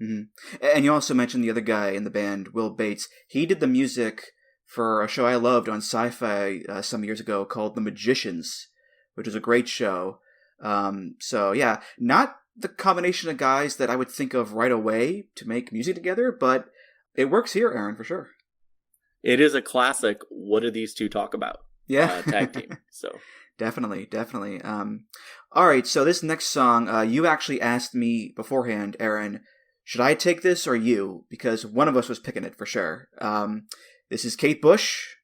Mm-hmm. And you also mentioned the other guy in the band, Will Bates. He did the music for a show I loved on Sci-Fi some years ago called The Magicians, which was a great show. So yeah, not the combination of guys that I would think of right away to make music together, but it works here, Erin, for sure. It is a classic. What do these two talk about? Yeah, tag team. So definitely. All right, so this next song, you actually asked me beforehand, Erin, should I take this or you? Because one of us was picking it for sure. This is Kate Bush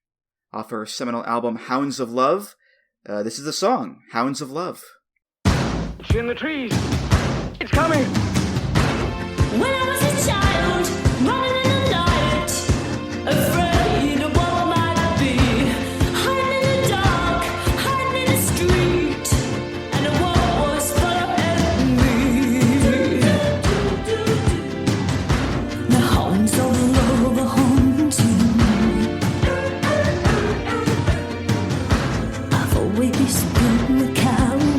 off her seminal album Hounds of Love. This is the song Hounds of Love. It's in the trees. It's coming. When I was a child, running in the night, afraid of what might be, hiding in the dark, hiding in the street, and the world was full of enemy. The hounds of love are haunting me. I've always been the coward.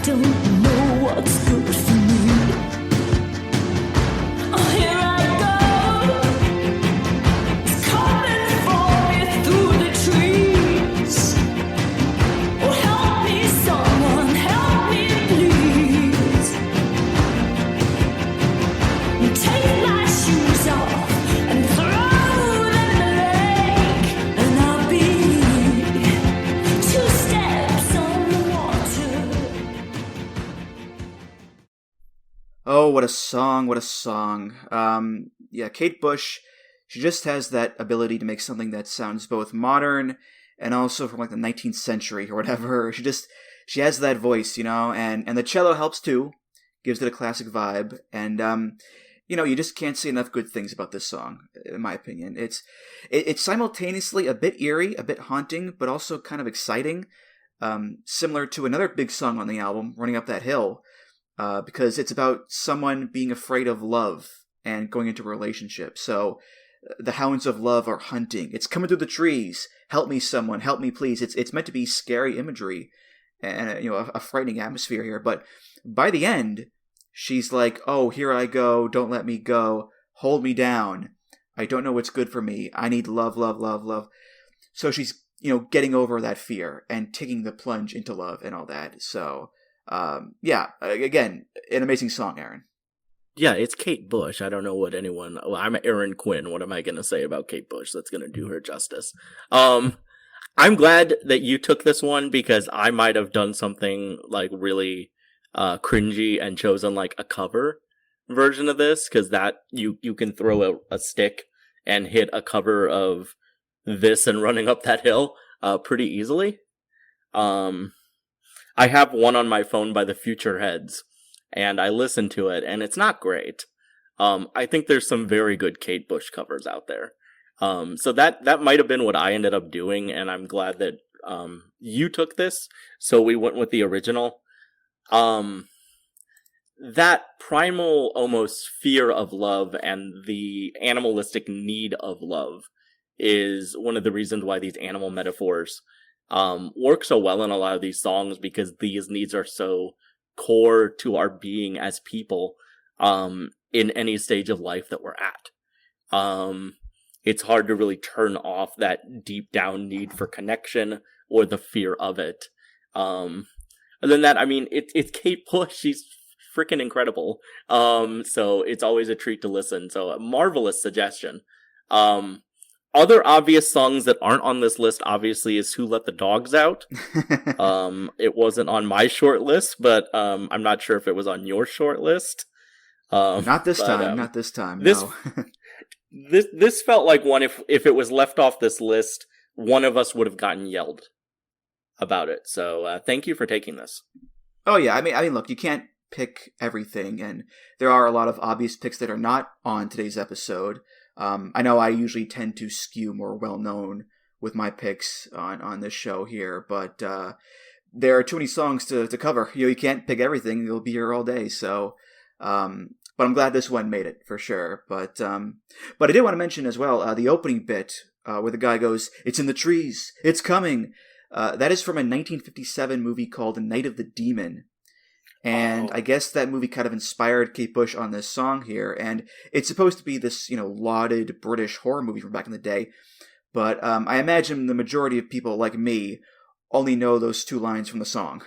Don't know what's good for me. Oh, here I go. It's coming for me through the trees. Oh, help me, someone, help me, please. Take my shoes off and throw them in the lake, and I'll be 2 steps on the water. Oh, what a song. Yeah, Kate Bush, she just has that ability to make something that sounds both modern and also from like the 19th century or whatever. She has that voice, and the cello helps too, gives it a classic vibe. And, you just can't say enough good things about this song, in my opinion. It's simultaneously a bit eerie, a bit haunting, but also kind of exciting, similar to another big song on the album, Running Up That Hill. Because it's about someone being afraid of love and going into a relationship. So the hounds of love are hunting. It's coming through the trees. Help me, someone. Help me, please. It's meant to be scary imagery and a frightening atmosphere here. But by the end, she's like, oh, here I go, don't let me go, hold me down. I don't know what's good for me. I need love, love, love, love. So she's, getting over that fear and taking the plunge into love and all that. So, again, an amazing song, Erin. Yeah, it's Kate Bush. I don't know what I'm Erin Quinn. What am I going to say about Kate Bush that's going to do her justice? I'm glad that you took this one because I might have done something like really cringy and chosen like a cover version of this, because that you can throw a stick and hit a cover of this and Running Up That Hill pretty easily. I have one on my phone by the Future Heads, and I listened to it, and it's not great. I think there's some very good Kate Bush covers out there. So that might have been what I ended up doing, and I'm glad that you took this, so we went with the original. That primal almost fear of love and the animalistic need of love is one of the reasons why these animal metaphors work so well in a lot of these songs, because these needs are so core to our being as people in any stage of life that we're at. It's hard to really turn off that deep down need for connection or the fear of it. Other than that, I mean, it's Kate Bush. She's freaking incredible. So it's always a treat to listen. So a marvelous suggestion. Other obvious songs that aren't on this list, obviously, is Who Let the Dogs Out. It wasn't on my short list, but I'm not sure if it was on your short list. Not this time. This, no. this felt like one, if it was left off this list, one of us would have gotten yelled about it. So thank you for taking this. Oh, yeah. I mean, look, you can't pick everything, and there are a lot of obvious picks that are not on today's episode. I know I usually tend to skew more well-known with my picks on this show here, but there are too many songs to cover. You can't pick everything. You'll be here all day. So, but I'm glad this one made it for sure. But I did want to mention as well the opening bit where the guy goes, "It's in the trees. It's coming." That is from a 1957 movie called Night of the Demon. And I guess that movie kind of inspired Kate Bush on this song here. And it's supposed to be this, lauded British horror movie from back in the day. But I imagine the majority of people like me only know those two lines from the song,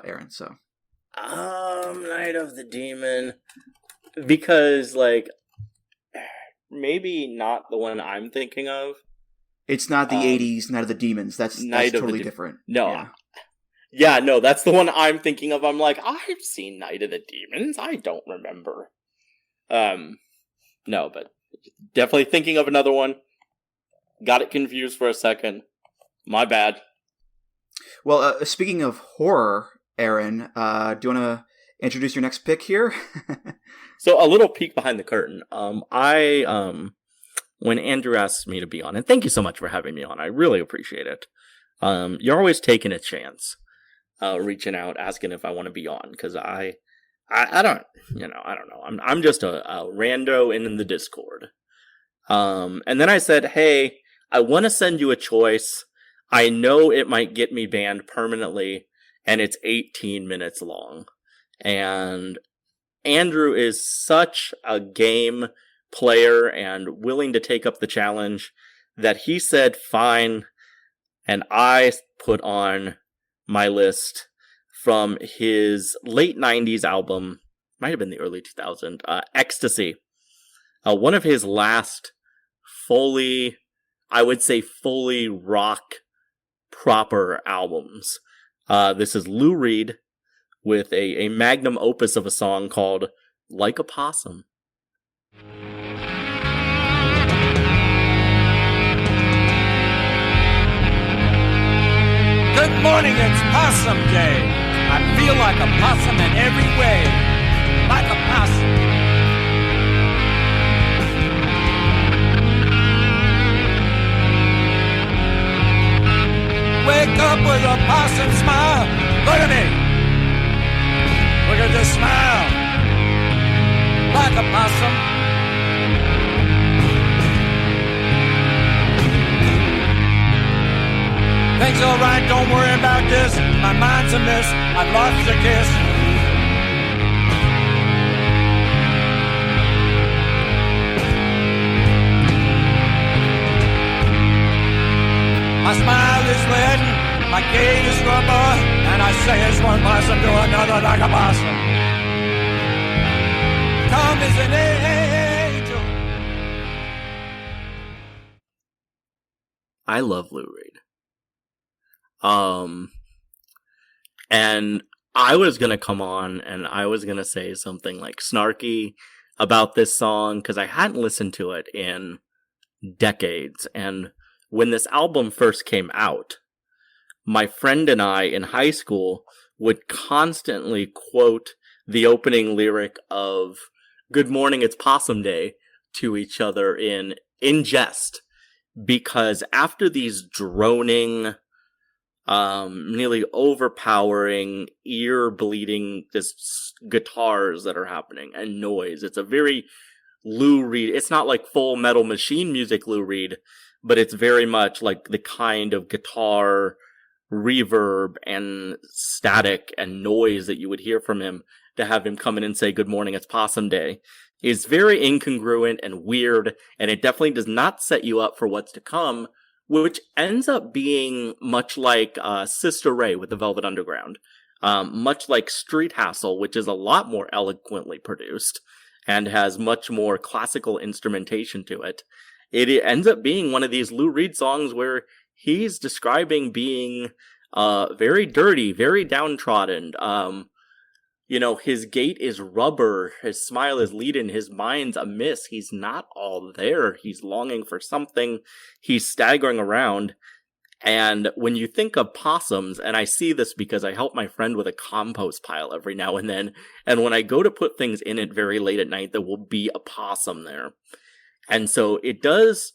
Erin, so. Night of the Demon. Because, maybe not the one I'm thinking of. It's not the 80s Night of the Demons. That's totally different. No. Yeah. Yeah, no, that's the one I'm thinking of. I'm like, I've seen Night of the Demons. I don't remember. No, but definitely thinking of another one. Got it confused for a second. My bad. Well, speaking of horror, Erin, do you want to introduce your next pick here? So, a little peek behind the curtain. When Andrew asked me to be on, and thank you so much for having me on. I really appreciate it. You're always taking a chance. Reaching out, asking if I want to be on, because I don't know. I'm just a rando in the Discord. And then I said, hey, I want to send you a choice. I know it might get me banned permanently, and it's 18 minutes long. And Andrew is such a game player and willing to take up the challenge that he said, fine. And I put on my list from his late 90s album, might have been the early 2000s, Ecstasy. One of his last fully rock proper albums. This is Lou Reed with a magnum opus of a song called Like a Possum. Good morning, it's Possum Day. I feel like a possum in every way. Like a possum. Wake up with a possum smile. Look at me. Look at this smile. Like a possum. Things alright, don't worry about this. My mind's a mess, I've lost a kiss. My gate is rubber, and I say it's one possum to another like a possum. Come is an angel. I love Lou Reed. And I was gonna come on and I was gonna say something like snarky about this song because I hadn't listened to it in decades. And when this album first came out, my friend and I in high school would constantly quote the opening lyric of "Good Morning, It's Possum Day" to each other in jest, because after these droning, nearly overpowering, ear-bleeding guitars that are happening and noise, it's a very Lou Reed. It's not like Full Metal Machine music Lou Reed, but it's very much like the kind of guitar reverb and static and noise that you would hear from him. To have him come in and say "Good morning, it's Possum Day" is very incongruent and weird, and it definitely does not set you up for what's to come, which ends up being much like Sister Ray with the Velvet Underground, much like Street Hassle, which is a lot more eloquently produced and has much more classical instrumentation to it. It ends up being one of these Lou Reed songs where he's describing being very dirty, very downtrodden. His gait is rubber, his smile is leaden, his mind's amiss. He's not all there. He's longing for something. He's staggering around. And when you think of possums, and I see this because I help my friend with a compost pile every now and then, and when I go to put things in it very late at night, there will be a possum there. And so it does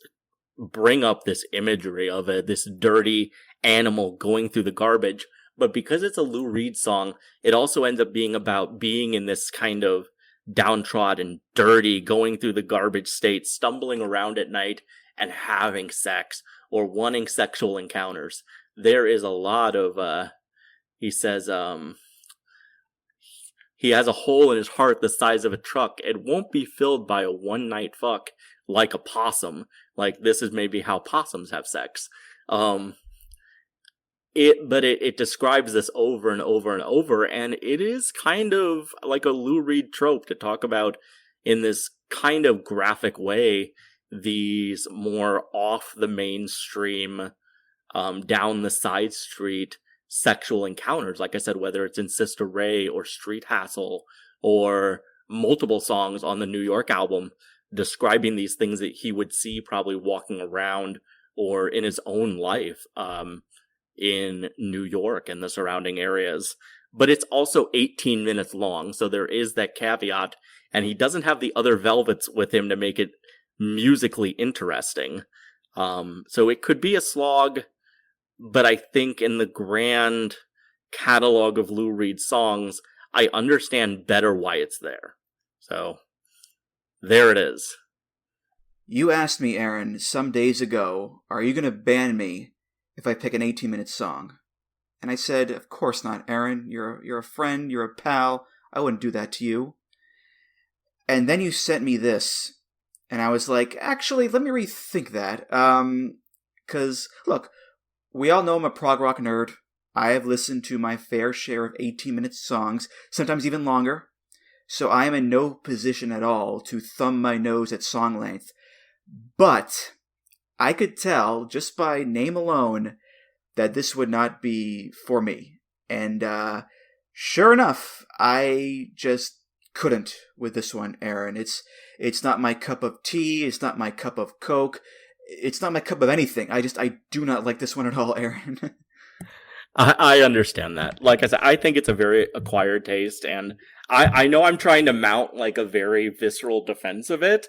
bring up this imagery of this dirty animal going through the garbage. But because it's a Lou Reed song, it also ends up being about being in this kind of downtrodden, dirty, going through the garbage state, stumbling around at night and having sex or wanting sexual encounters. There is a lot of, he says, he has a hole in his heart the size of a truck. It won't be filled by a one-night fuck like a possum. Like, this is maybe how possums have sex. It describes this over and over and over, and it is kind of like a Lou Reed trope to talk about in this kind of graphic way these more off the mainstream, down the side street sexual encounters. Like I said, whether it's in Sister Ray or Street Hassle or multiple songs on the New York album describing these things that he would see probably walking around or in his own life, in New York and the surrounding areas. But it's also 18 minutes long, so there is that caveat, and he doesn't have the other Velvets with him to make it musically interesting. So it could be a slog, but I think in the grand catalog of Lou Reed songs, I understand better why it's there. So there it is. You asked me, Erin, some days ago, are you going to ban me if I pick an 18-minute song? And I said, of course not, Erin. You're a friend, you're a pal. I wouldn't do that to you. And then you sent me this, and I was like, actually, let me rethink that. 'Cause, look, we all know I'm a prog rock nerd. I have listened to my fair share of 18-minute songs, sometimes even longer. So I am in no position at all to thumb my nose at song length. But I could tell, just by name alone, that this would not be for me. And sure enough, I just couldn't with this one, Erin. It's not my cup of tea. It's not my cup of Coke. It's not my cup of anything. I do not like this one at all, Erin. I understand that. Like I said, I think it's a very acquired taste, and I know I'm trying to mount like a very visceral defense of it,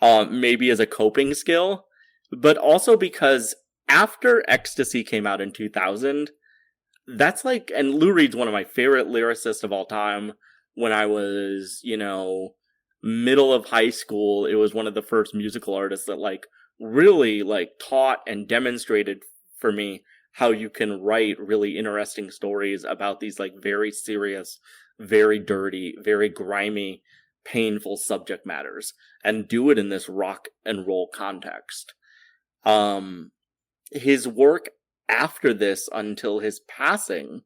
maybe as a coping skill, but also because after Ecstasy came out in 2000, that's like, and Lou Reed's one of my favorite lyricists of all time. When I was, middle of high school, it was one of the first musical artists that like really like taught and demonstrated for me how you can write really interesting stories about these like very serious, very dirty, very grimy, painful subject matters and do it in this rock and roll context. His work after this until his passing,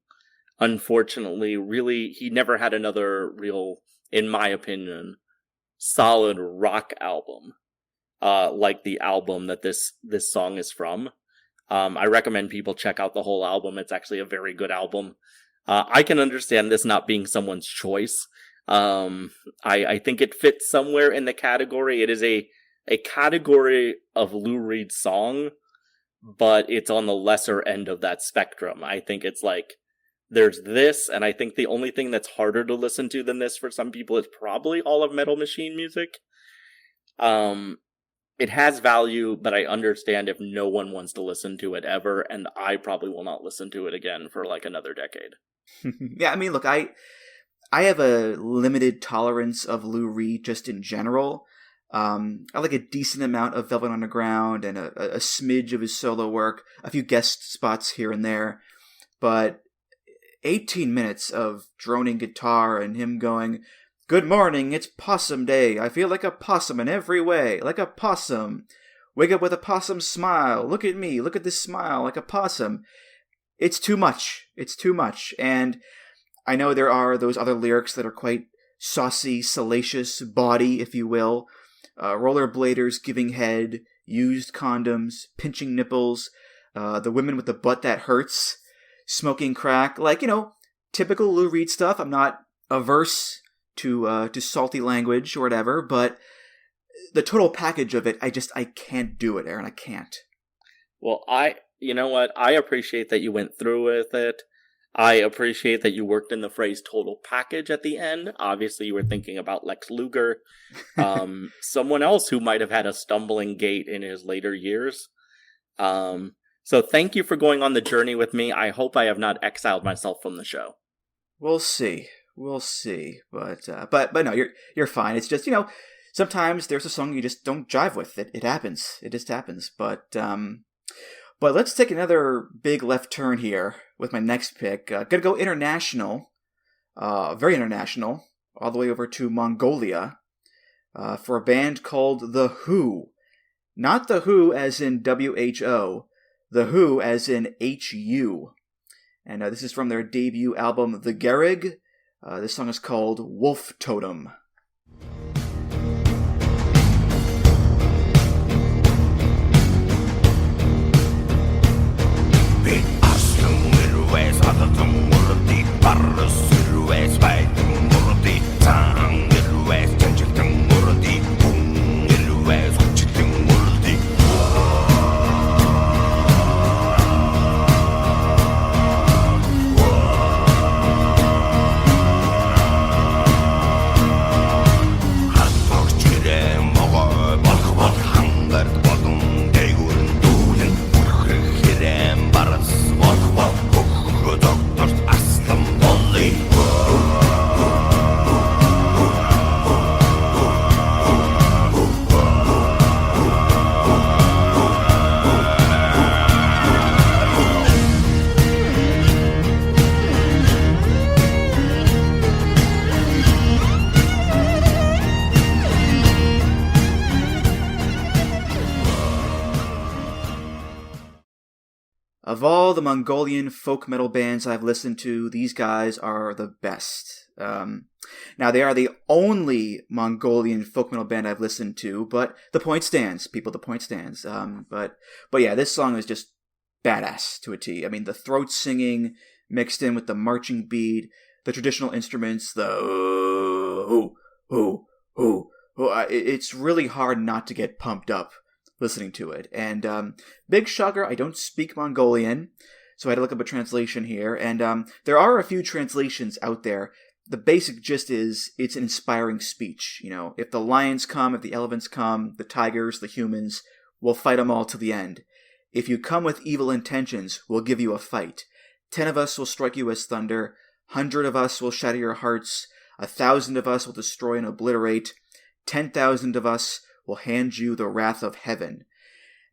unfortunately, really, he never had another real, in my opinion, solid rock album, like the album that this song is from. I recommend people check out the whole album. It's actually a very good album. I can understand this not being someone's choice. I think it fits somewhere in the category. It is a category of Lou Reed song, but it's on the lesser end of that spectrum. I think it's like, there's this, and I think the only thing that's harder to listen to than this for some people is probably all of Metal Machine music. It has value, but I understand if no one wants to listen to it ever, and I probably will not listen to it again for like another decade. Yeah, I mean, look, I have a limited tolerance of Lou Reed just in general. I like a decent amount of Velvet Underground and a smidge of his solo work, a few guest spots here and there, but 18 minutes of droning guitar and him going, "Good morning, it's possum day. I feel like a possum in every way, like a possum. Wake up with a possum smile. Look at me, look at this smile, like a possum." It's too much. It's too much. And I know there are those other lyrics that are quite saucy, salacious, bawdy, if you will. Rollerbladers giving head, used condoms, pinching nipples, the women with the butt that hurts, smoking crack, like, typical Lou Reed stuff. I'm not averse to salty language or whatever, but the total package of it, I can't do it, Aaron. I can't. Well, you know what? I appreciate that you went through with it. I appreciate that you worked in the phrase total package at the end. Obviously, you were thinking about Lex Luger, someone else who might have had a stumbling gait in his later years. So thank you for going on the journey with me. I hope I have not exiled myself from the show. We'll see. But no, you're fine. It's just, sometimes there's a song you just don't jive with. It happens. It just happens. But let's take another big left turn here with my next pick. Gonna go international, very international, all the way over to Mongolia, for a band called The Who. Not The Who as in WHO, The Who as in HU. And this is from their debut album, The Gerrig. This song is called Wolf Totem. Of all the Mongolian folk metal bands I've listened to, these guys are the best. Now, they are the only Mongolian folk metal band I've listened to, but the point stands, people, the point stands. But yeah, this song is just badass to a T. I mean, the throat singing mixed in with the marching beat, the traditional instruments, the it's really hard not to get pumped up listening to it. And big shocker, I don't speak Mongolian, so I had to look up a translation here. And there are a few translations out there. The basic gist is it's an inspiring speech. If the lions come, if the elephants come, the tigers, the humans, we'll fight them all to the end. If you come with evil intentions, we'll give you a fight. 10 of us will strike you as thunder. 100 of us will shatter your hearts. 1,000 of us will destroy and obliterate. 10,000 of us will hand you the wrath of heaven.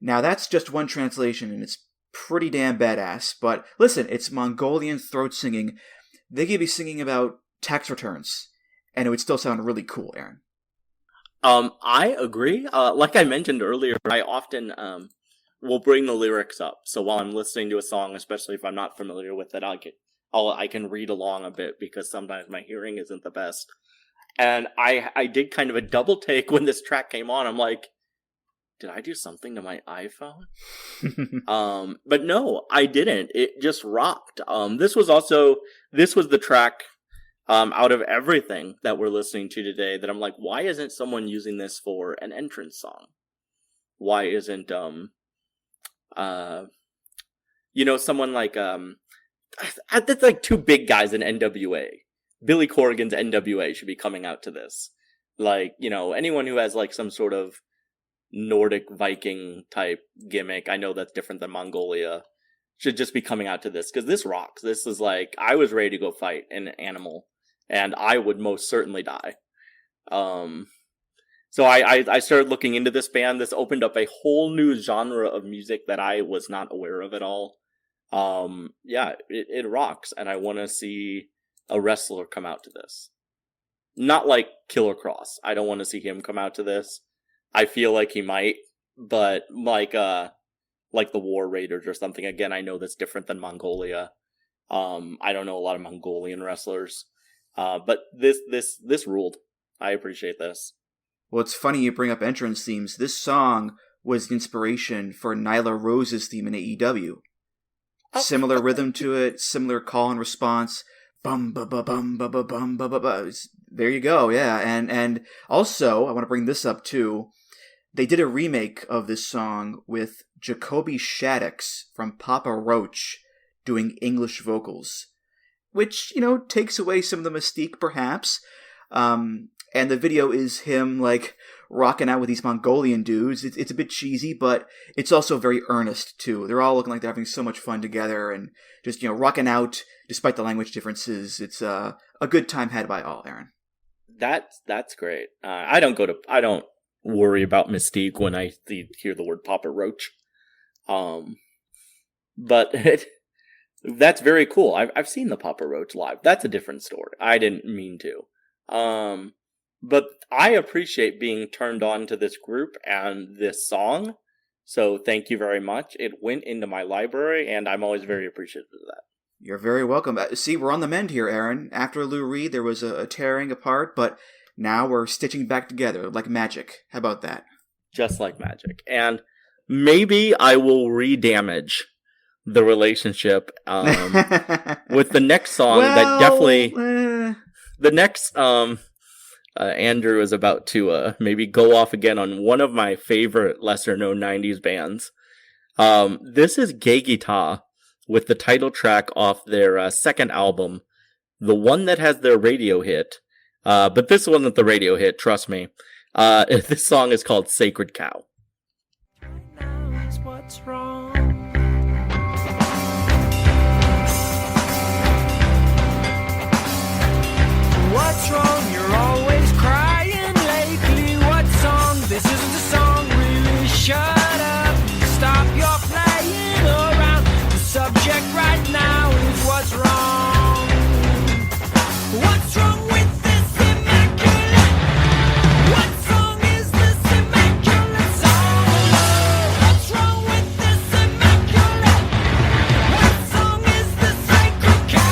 Now, that's just one translation, and it's pretty damn badass. But listen, it's Mongolian throat singing. They could be singing about tax returns, and it would still sound really cool, Aaron. I agree. Like I mentioned earlier, I often will bring the lyrics up. So while I'm listening to a song, especially if I'm not familiar with it, I can read along a bit because sometimes my hearing isn't the best. And I did kind of a double take when this track came on. I'm like, did I do something to my iPhone? But no, I didn't. It just rocked. This was the track out of everything that we're listening to today that I'm like, why isn't someone using this for an entrance song? Why isn't someone like that's like two big guys in NWA. Billy Corgan's NWA should be coming out to this. Like, anyone who has like some sort of Nordic Viking type gimmick, I know that's different than Mongolia, should just be coming out to this, because this rocks. This is like, I was ready to go fight an animal, and I would most certainly die. So I started looking into this band. This opened up a whole new genre of music that I was not aware of at all. It rocks, and I want to see a wrestler come out to this. Not like Killer Cross. I don't want to see him come out to this. I feel like he might, but like the War Raiders or something. Again, I know that's different than Mongolia. I don't know a lot of Mongolian wrestlers. But this ruled. I appreciate this. Well, it's funny you bring up entrance themes. This song was the inspiration for Nyla Rose's theme in AEW. Similar rhythm to it, similar call and response. Bum ba ba bum ba ba bum ba ba ba. There you go, yeah. And also, I want to bring this up too. They did a remake of this song with Jacoby Shaddix from Papa Roach doing English vocals, which, takes away some of the mystique, perhaps. And the video is him, like, rocking out with these Mongolian dudes. It's a bit cheesy, but it's also very earnest, too. They're all looking like they're having so much fun together and just, rocking out despite the language differences. It's a good time had by all, Aaron. That's great. I don't worry about mystique when I hear the word Papa Roach. But that's very cool. I've seen the Papa Roach live. That's a different story. I didn't mean to. But I appreciate being turned on to this group and this song. So thank you very much. It went into my library, and I'm always very appreciative of that. You're very welcome. See, we're on the mend here, Aaron. After Lou Reed, there was a tearing apart, but now we're stitching back together like magic. How about that? Just like magic. And maybe I will re-damage the relationship with the next song that definitely... The next... Andrew is about to maybe go off again on one of my favorite lesser-known 90s bands. This is Geggy Tah with the title track off their second album, the one that has their radio hit. But this wasn't the radio hit, trust me. This song is called Sacred Cow. Now is what's wrong. What's wrong? You're always crying lately. What song? This isn't a song. Really, shut up. Stop your playing around. The subject right now is what's wrong. What's wrong with this immaculate? What song is this immaculate song? What's wrong with this immaculate? What song is this sacred cow?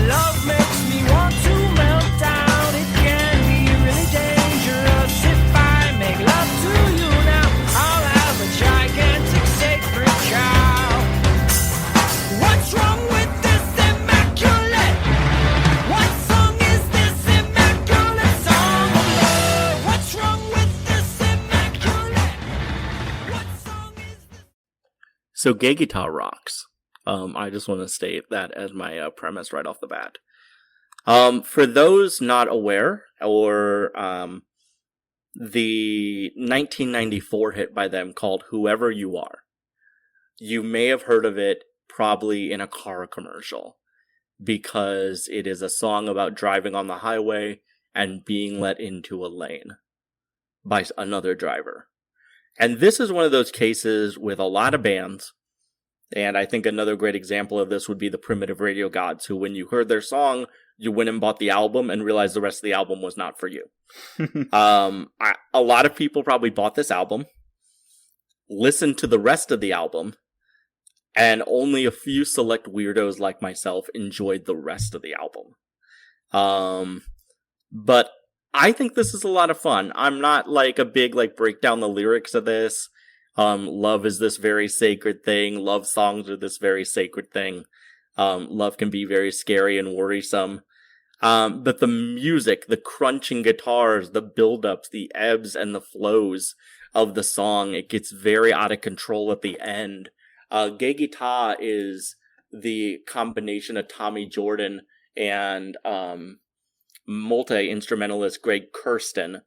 Love makes me want to melt down. It can be really dangerous. If I make love to you now, I'll have a gigantic sacred cow. What's wrong with this immaculate? What song is this immaculate song of love? What's wrong with this immaculate? What song is this? So Geggy Tah rocks. I just want to state that as my premise right off the bat. For those not aware, or the 1994 hit by them called Whoever You Are, you may have heard of it probably in a car commercial, because it is a song about driving on the highway and being let into a lane by another driver. And this is one of those cases with a lot of bands. And I think another great example of this would be the Primitive Radio Gods, who, when you heard their song, you went and bought the album and realized the rest of the album was not for you. A lot of people probably bought this album, listened to the rest of the album, and only a few select weirdos like myself enjoyed the rest of the album. But I think this is a lot of fun. I'm not like a big break down the lyrics of this. Love is this very sacred thing. Love songs are this very sacred thing. Love can be very scary and worrisome. But the music, the crunching guitars, the build-ups, the ebbs and the flows of the song, it gets very out of control at the end. Geggy Tah is the combination of Tommy Jordan and multi-instrumentalist Greg Kurstin.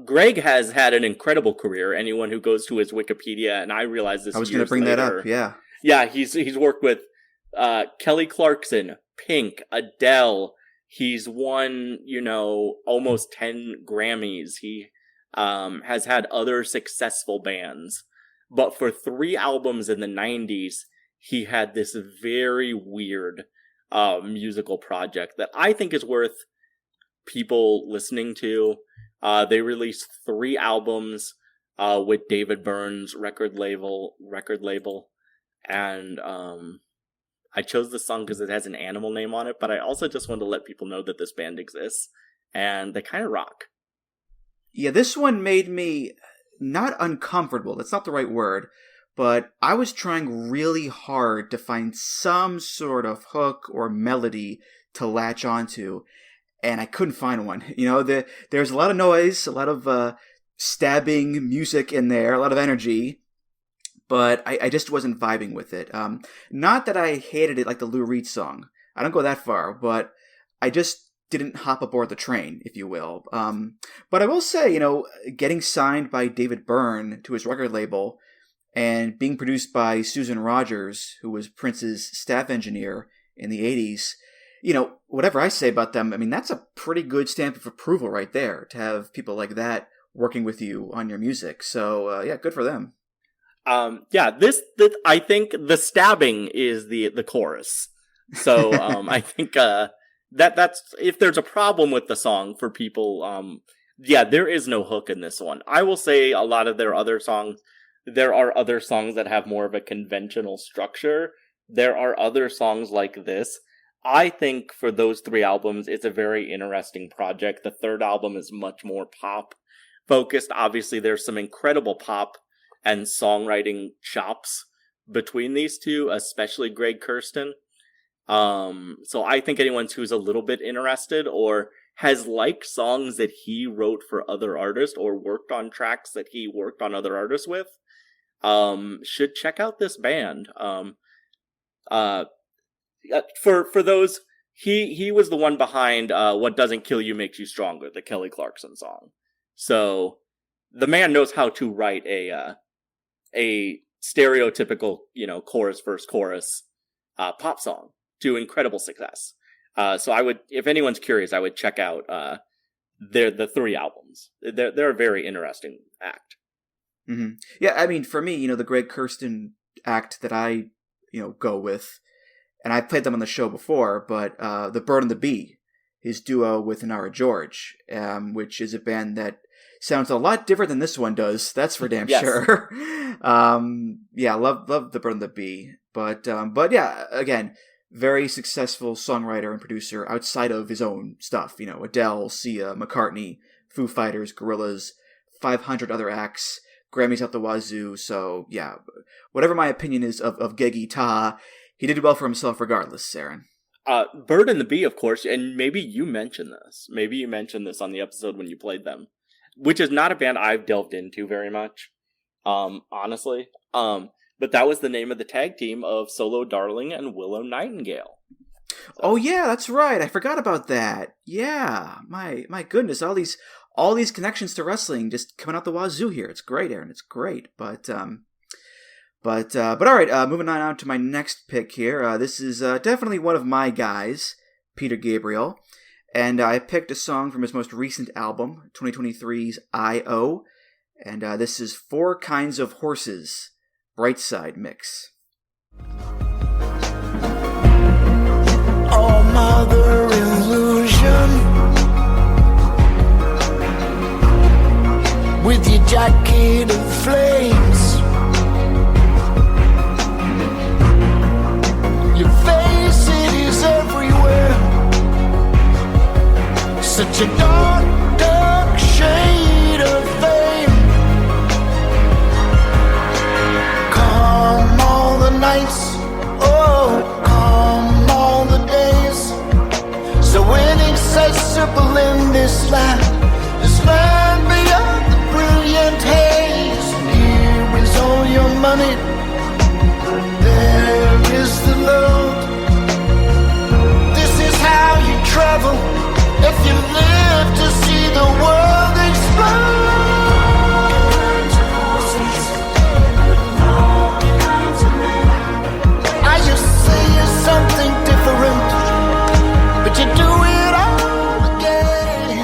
Greg has had an incredible career. Anyone who goes to his Wikipedia, and I realize this, I was going to bring that up. Yeah, he's worked with Kelly Clarkson, Pink, Adele. He's won, almost 10 Grammys. He has had other successful bands, but for 3 albums in the 90s, he had this very weird musical project that I think is worth people listening to. They released 3 albums with David Byrne's record label, and I chose this song because it has an animal name on it, but I also just wanted to let people know that this band exists, and they kind of rock. Yeah, this one made me not uncomfortable, that's not the right word, but I was trying really hard to find some sort of hook or melody to latch onto, and I couldn't find one. There's a lot of noise, a lot of stabbing music in there, a lot of energy, but I just wasn't vibing with it. Not that I hated it like the Lou Reed song. I don't go that far, but I just didn't hop aboard the train, if you will. But I will say, getting signed by David Byrne to his record label and being produced by Susan Rogers, who was Prince's staff engineer in the 80s, whatever I say about them, I mean, that's a pretty good stamp of approval right there, to have people like that working with you on your music. So, yeah, good for them. This I think the stabbing is the chorus. So, I think, that's, if there's a problem with the song for people, there is no hook in this one. I will say a lot of their other songs, there are other songs that have more of a conventional structure. There are other songs like this. I think for those 3 albums, it's a very interesting project. The 3rd album is much more pop focused. Obviously, there's some incredible pop and songwriting chops between these two, especially Greg Kurstin. So I think anyone who's a little bit interested or has liked songs that he wrote for other artists or worked on tracks that he worked on other artists with, should check out this band. For those, he was the one behind What Doesn't Kill You Makes You Stronger, the Kelly Clarkson song. So the man knows how to write a stereotypical, chorus verse chorus pop song to incredible success. So I would, if anyone's curious, I would check out the 3 albums. They're a very interesting act. Mm-hmm. Yeah, I mean, for me, the Greg Kurstin act that I, go with, and I played them on the show before, but the Bird and the Bee, his duo with Inara George, which is a band that sounds a lot different than this one does. That's for damn sure. Yeah, love the Bird and the Bee, but yeah, again, very successful songwriter and producer outside of his own stuff. Adele, Sia, McCartney, Foo Fighters, Gorillaz, 500 other acts, Grammys out the wazoo. So yeah, whatever my opinion is of Geggy Tah, he did well for himself regardless, Erin. Bird and the Bee, of course, and maybe you mentioned this. Maybe you mentioned this on the episode when you played them, which is not a band I've delved into very much, honestly. But that was the name of the tag team of Solo Darling and Willow Nightingale. So. Oh yeah, that's right. I forgot about that. Yeah, my goodness, all these connections to wrestling just coming out the wazoo here. It's great, Erin. It's great. But all right. Moving on to my next pick here. This is definitely one of my guys, Peter Gabriel, and I picked a song from his most recent album, 2023's I.O., and this is 4 Kinds of Horses, Brightside Mix. Oh, mother in It's a dark, dark shade of fame. Come all the nights, oh, come all the days. So inaccessible in this land beyond the brilliant haze. And here is all your money, there is the load. This is how you travel if you live to see the world explode. I just say you're something different, but you do it all again.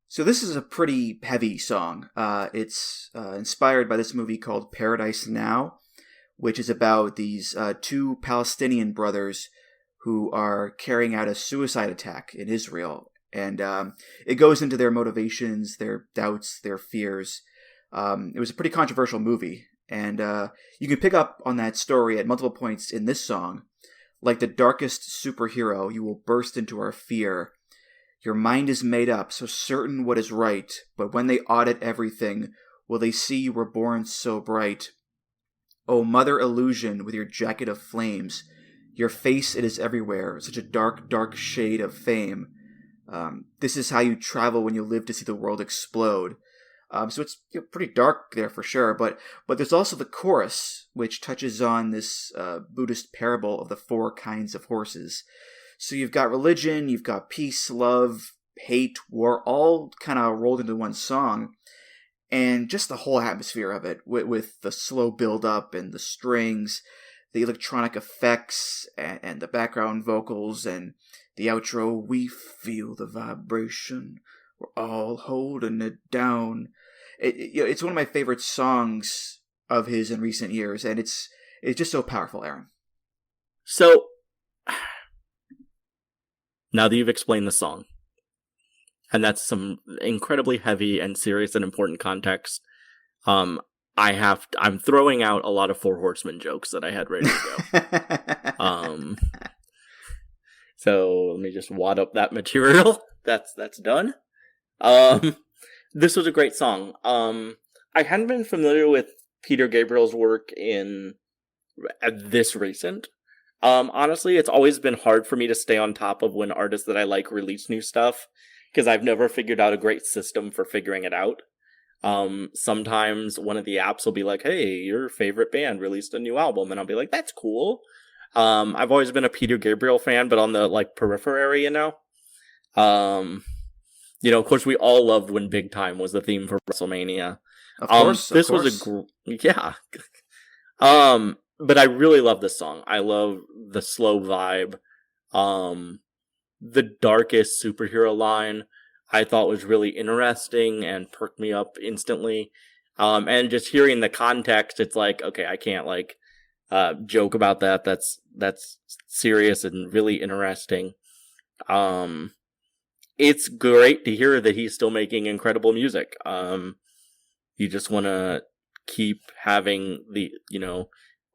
So this is a pretty heavy song. It's inspired by this movie called Paradise Now, which is about these two Palestinian brothers who are carrying out a suicide attack in Israel. And it goes into their motivations, their doubts, their fears. It was a pretty controversial movie. And you can pick up on that story at multiple points in this song. Like the darkest superhero, you will burst into our fear. Your mind is made up, so certain what is right. But when they audit everything, will they see you were born so bright? O mother illusion with your jacket of flames, your face it is everywhere, such a dark, dark shade of fame. This is how you travel when you live to see the world explode. So it's pretty dark there for sure, but there's also the chorus, which touches on this Buddhist parable of the four kinds of horses. So you've got religion, you've got peace, love, hate, war, all kind of rolled into one song. And just the whole atmosphere of it, with the slow build-up and the strings, the electronic effects, and the background vocals, and the outro, we feel the vibration, we're all holding it down. It's one of my favorite songs of his in recent years, and it's just so powerful, Aaron. So, now that you've explained the song, and that's some incredibly heavy and serious and important context, I'm throwing out a lot of Four Horsemen jokes that I had ready to go. So let me just wad up that material. That's done. This was a great song. I hadn't been familiar with Peter Gabriel's work in this recent. Honestly, it's always been hard for me to stay on top of when artists that I like release new stuff, because I've never figured out a great system for figuring it out. Sometimes one of the apps will be like, hey, your favorite band released a new album, and I'll be like, that's cool. I've always been a Peter Gabriel fan, but on the periphery, of course, we all loved when Big Time was the theme for WrestleMania. Of course, this was yeah. But I really love this song. I love the slow vibe. The darkest superhero line I thought was really interesting and perked me up instantly. And just hearing the context, it's like, okay, I can't joke about that. That's serious and really interesting. It's great to hear that he's still making incredible music. You just want to keep having the,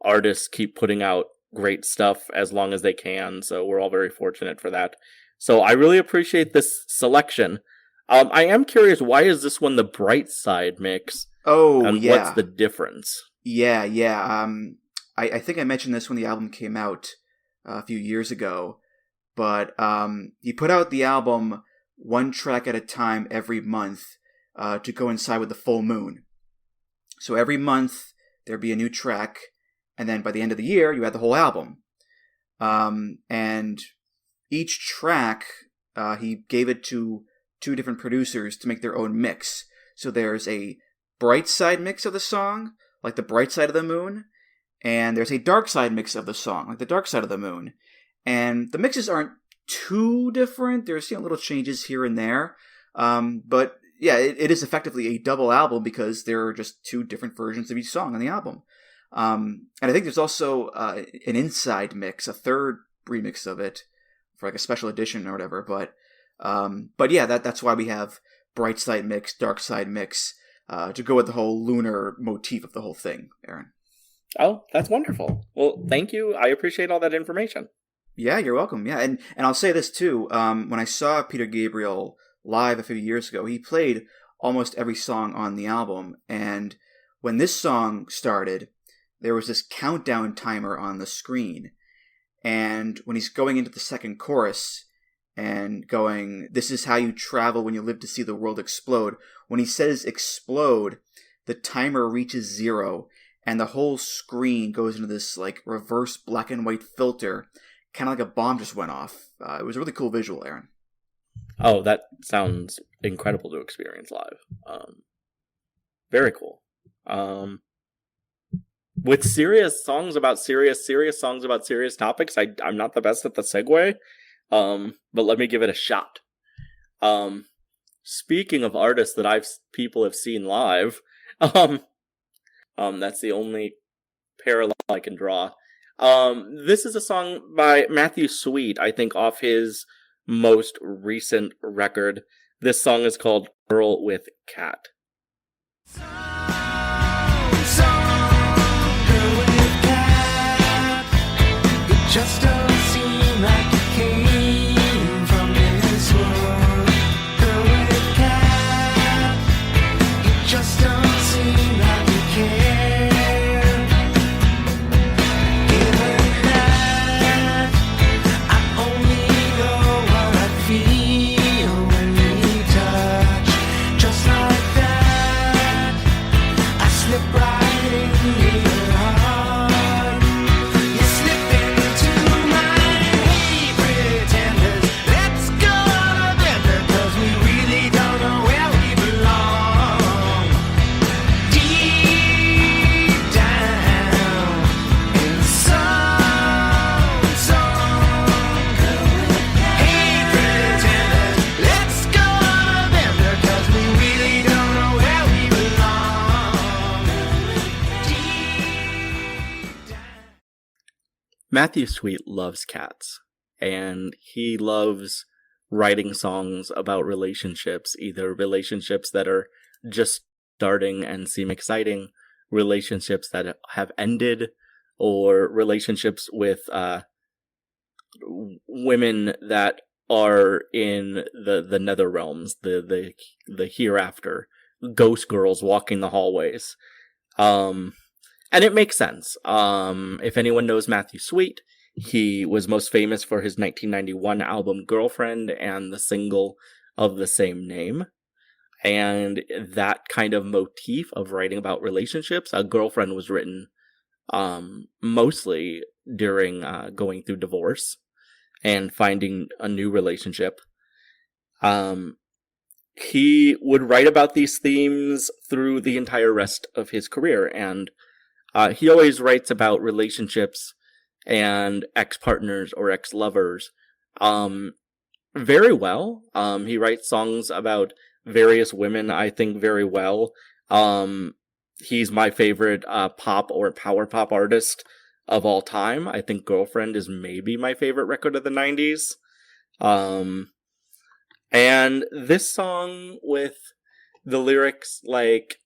artists keep putting out great stuff as long as they can. So we're all very fortunate for that. So I really appreciate this selection. I am curious, why is this one the Bright Side mix? Oh, and yeah. what's the difference? Yeah. I think I mentioned this when the album came out a few years ago, but he put out the album one track at a time every month to coincide with the full moon. So every month there'd be a new track, and then by the end of the year you had the whole album. And each track he gave it to two different producers to make their own mix. So there's a bright side mix of the song, like the bright side of the moon, and there's a dark side mix of the song, like the dark side of the moon. And the mixes aren't too different. There's little changes here and there. But yeah, it is effectively a double album because there are just two different versions of each song on the album. And I think there's also an inside mix, a third remix of it for a special edition or whatever. But yeah, that's why we have bright side mix, dark side mix, to go with the whole lunar motif of the whole thing, Aaron. Oh, that's wonderful. Well, thank you. I appreciate all that information. Yeah, you're welcome. Yeah, and I'll say this too. When I saw Peter Gabriel live a few years ago, he played almost every song on the album. And when this song started, there was this countdown timer on the screen. And when he's going into the second chorus and going, "This is how you travel when you live to see the world explode," when he says explode, the timer reaches 0 and the whole screen goes into this like reverse black and white filter, kind of like a bomb just went off. It was a really cool visual, Aaron. Oh, that sounds incredible to experience live. Very cool. With serious songs about serious songs about serious topics, I'm not the best at the segue, but let me give it a shot. Speaking of artists that people have seen live, that's the only parallel I can draw. This is a song by Matthew Sweet, I think off his most recent record. This song is called Girl with Cat. Just don't seem like you came from this world. Girl with cat, you just don't seem like you care. Given that I only know what I feel when we touch, just like that, I slip right into your heart. You slip into my hey pretenders. Let's go together, 'cause we really don't know where we belong. Deep down in some hey pretenders. Let's go together, 'cause we really don't know where we belong. Deep down. Matthew Sweet loves cats, and he loves writing songs about relationships, either relationships that are just starting and seem exciting, relationships that have ended, or relationships with women that are in the nether realms, the hereafter, ghost girls walking the hallways. And it makes sense. If anyone knows Matthew Sweet, he was most famous for his 1991 album Girlfriend and the single of the same name. And that kind of motif of writing about relationships, Girlfriend was written mostly during going through divorce and finding a new relationship. He would write about these themes through the entire rest of his career, and he always writes about relationships and ex-partners or ex-lovers very well. He writes songs about various women, I think, very well. He's my favorite pop or power pop artist of all time. I think Girlfriend is maybe my favorite record of the 90s. And this song with the lyrics like,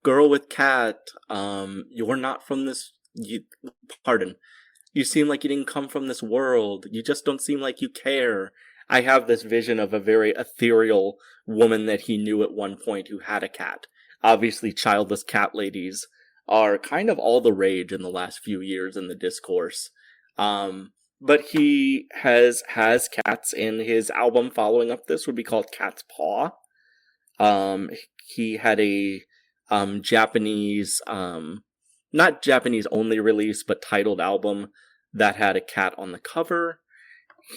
girl with cat, you're not from this, you seem like you didn't come from this world, you just don't seem like you care. I have this vision of a very ethereal woman that he knew at one point who had a cat. Obviously, childless cat ladies are kind of all the rage in the last few years in the discourse. But he has cats in his album following up this, would be called Cat's Paw. He had a Japanese, not Japanese only release, but titled album that had a cat on the cover.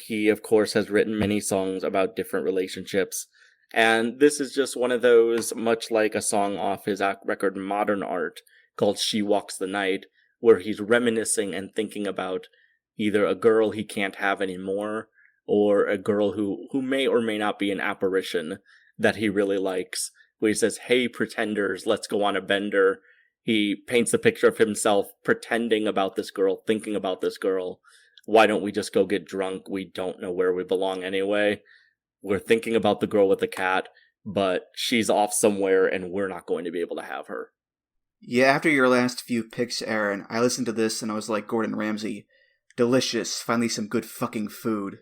He, of course, has written many songs about different relationships. And this is just one of those, much like a song off his record Modern Art called She Walks the Night, where he's reminiscing and thinking about either a girl he can't have anymore, or a girl who may or may not be an apparition that he really likes, where he says, "Hey, pretenders, let's go on a bender." He paints a picture of himself pretending about this girl, thinking about this girl. Why don't we just go get drunk? We don't know where we belong anyway. We're thinking about the girl with the cat, but she's off somewhere and we're not going to be able to have her. Yeah, after your last few picks, Aaron, I listened to this and I was like Gordon Ramsay. Delicious. Finally some good fucking food.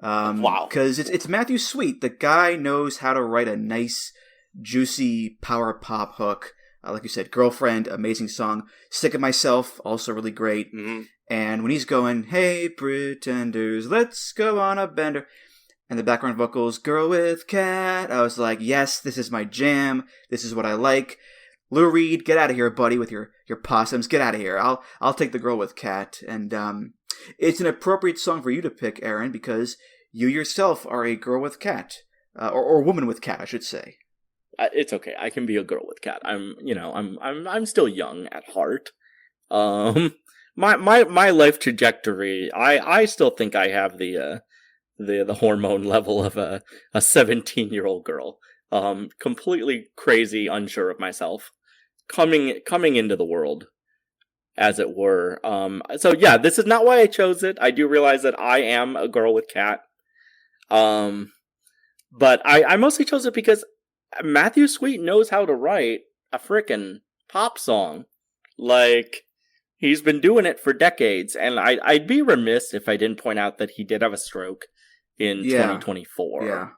Wow. Because it's Matthew Sweet. The guy knows how to write a nice, juicy power pop hook. Like you said, Girlfriend, amazing song. Sick of Myself, also really great. Mm-hmm. And when he's going, hey, pretenders, let's go on a bender. And the background vocals, Girl with Cat. I was like, yes, this is my jam. This is what I like. Lou Reed, get out of here, buddy, with your possums. Get out of here. I'll take the Girl with Cat. And it's an appropriate song for you to pick, Aaron, because you yourself are a girl with cat, or woman with cat, I should say. It's okay. I can be a girl with cat. I'm still young at heart. My life trajectory. I still think I have the hormone level of a 17-year-old girl. Completely crazy, unsure of myself, coming into the world, as it were. So yeah, this is not why I chose it. I do realize that I am a girl with cat. But I mostly chose it because Matthew Sweet knows how to write a frickin' pop song. Like, he's been doing it for decades, and I'd be remiss if I didn't point out that he did have a stroke in 2024. Yeah.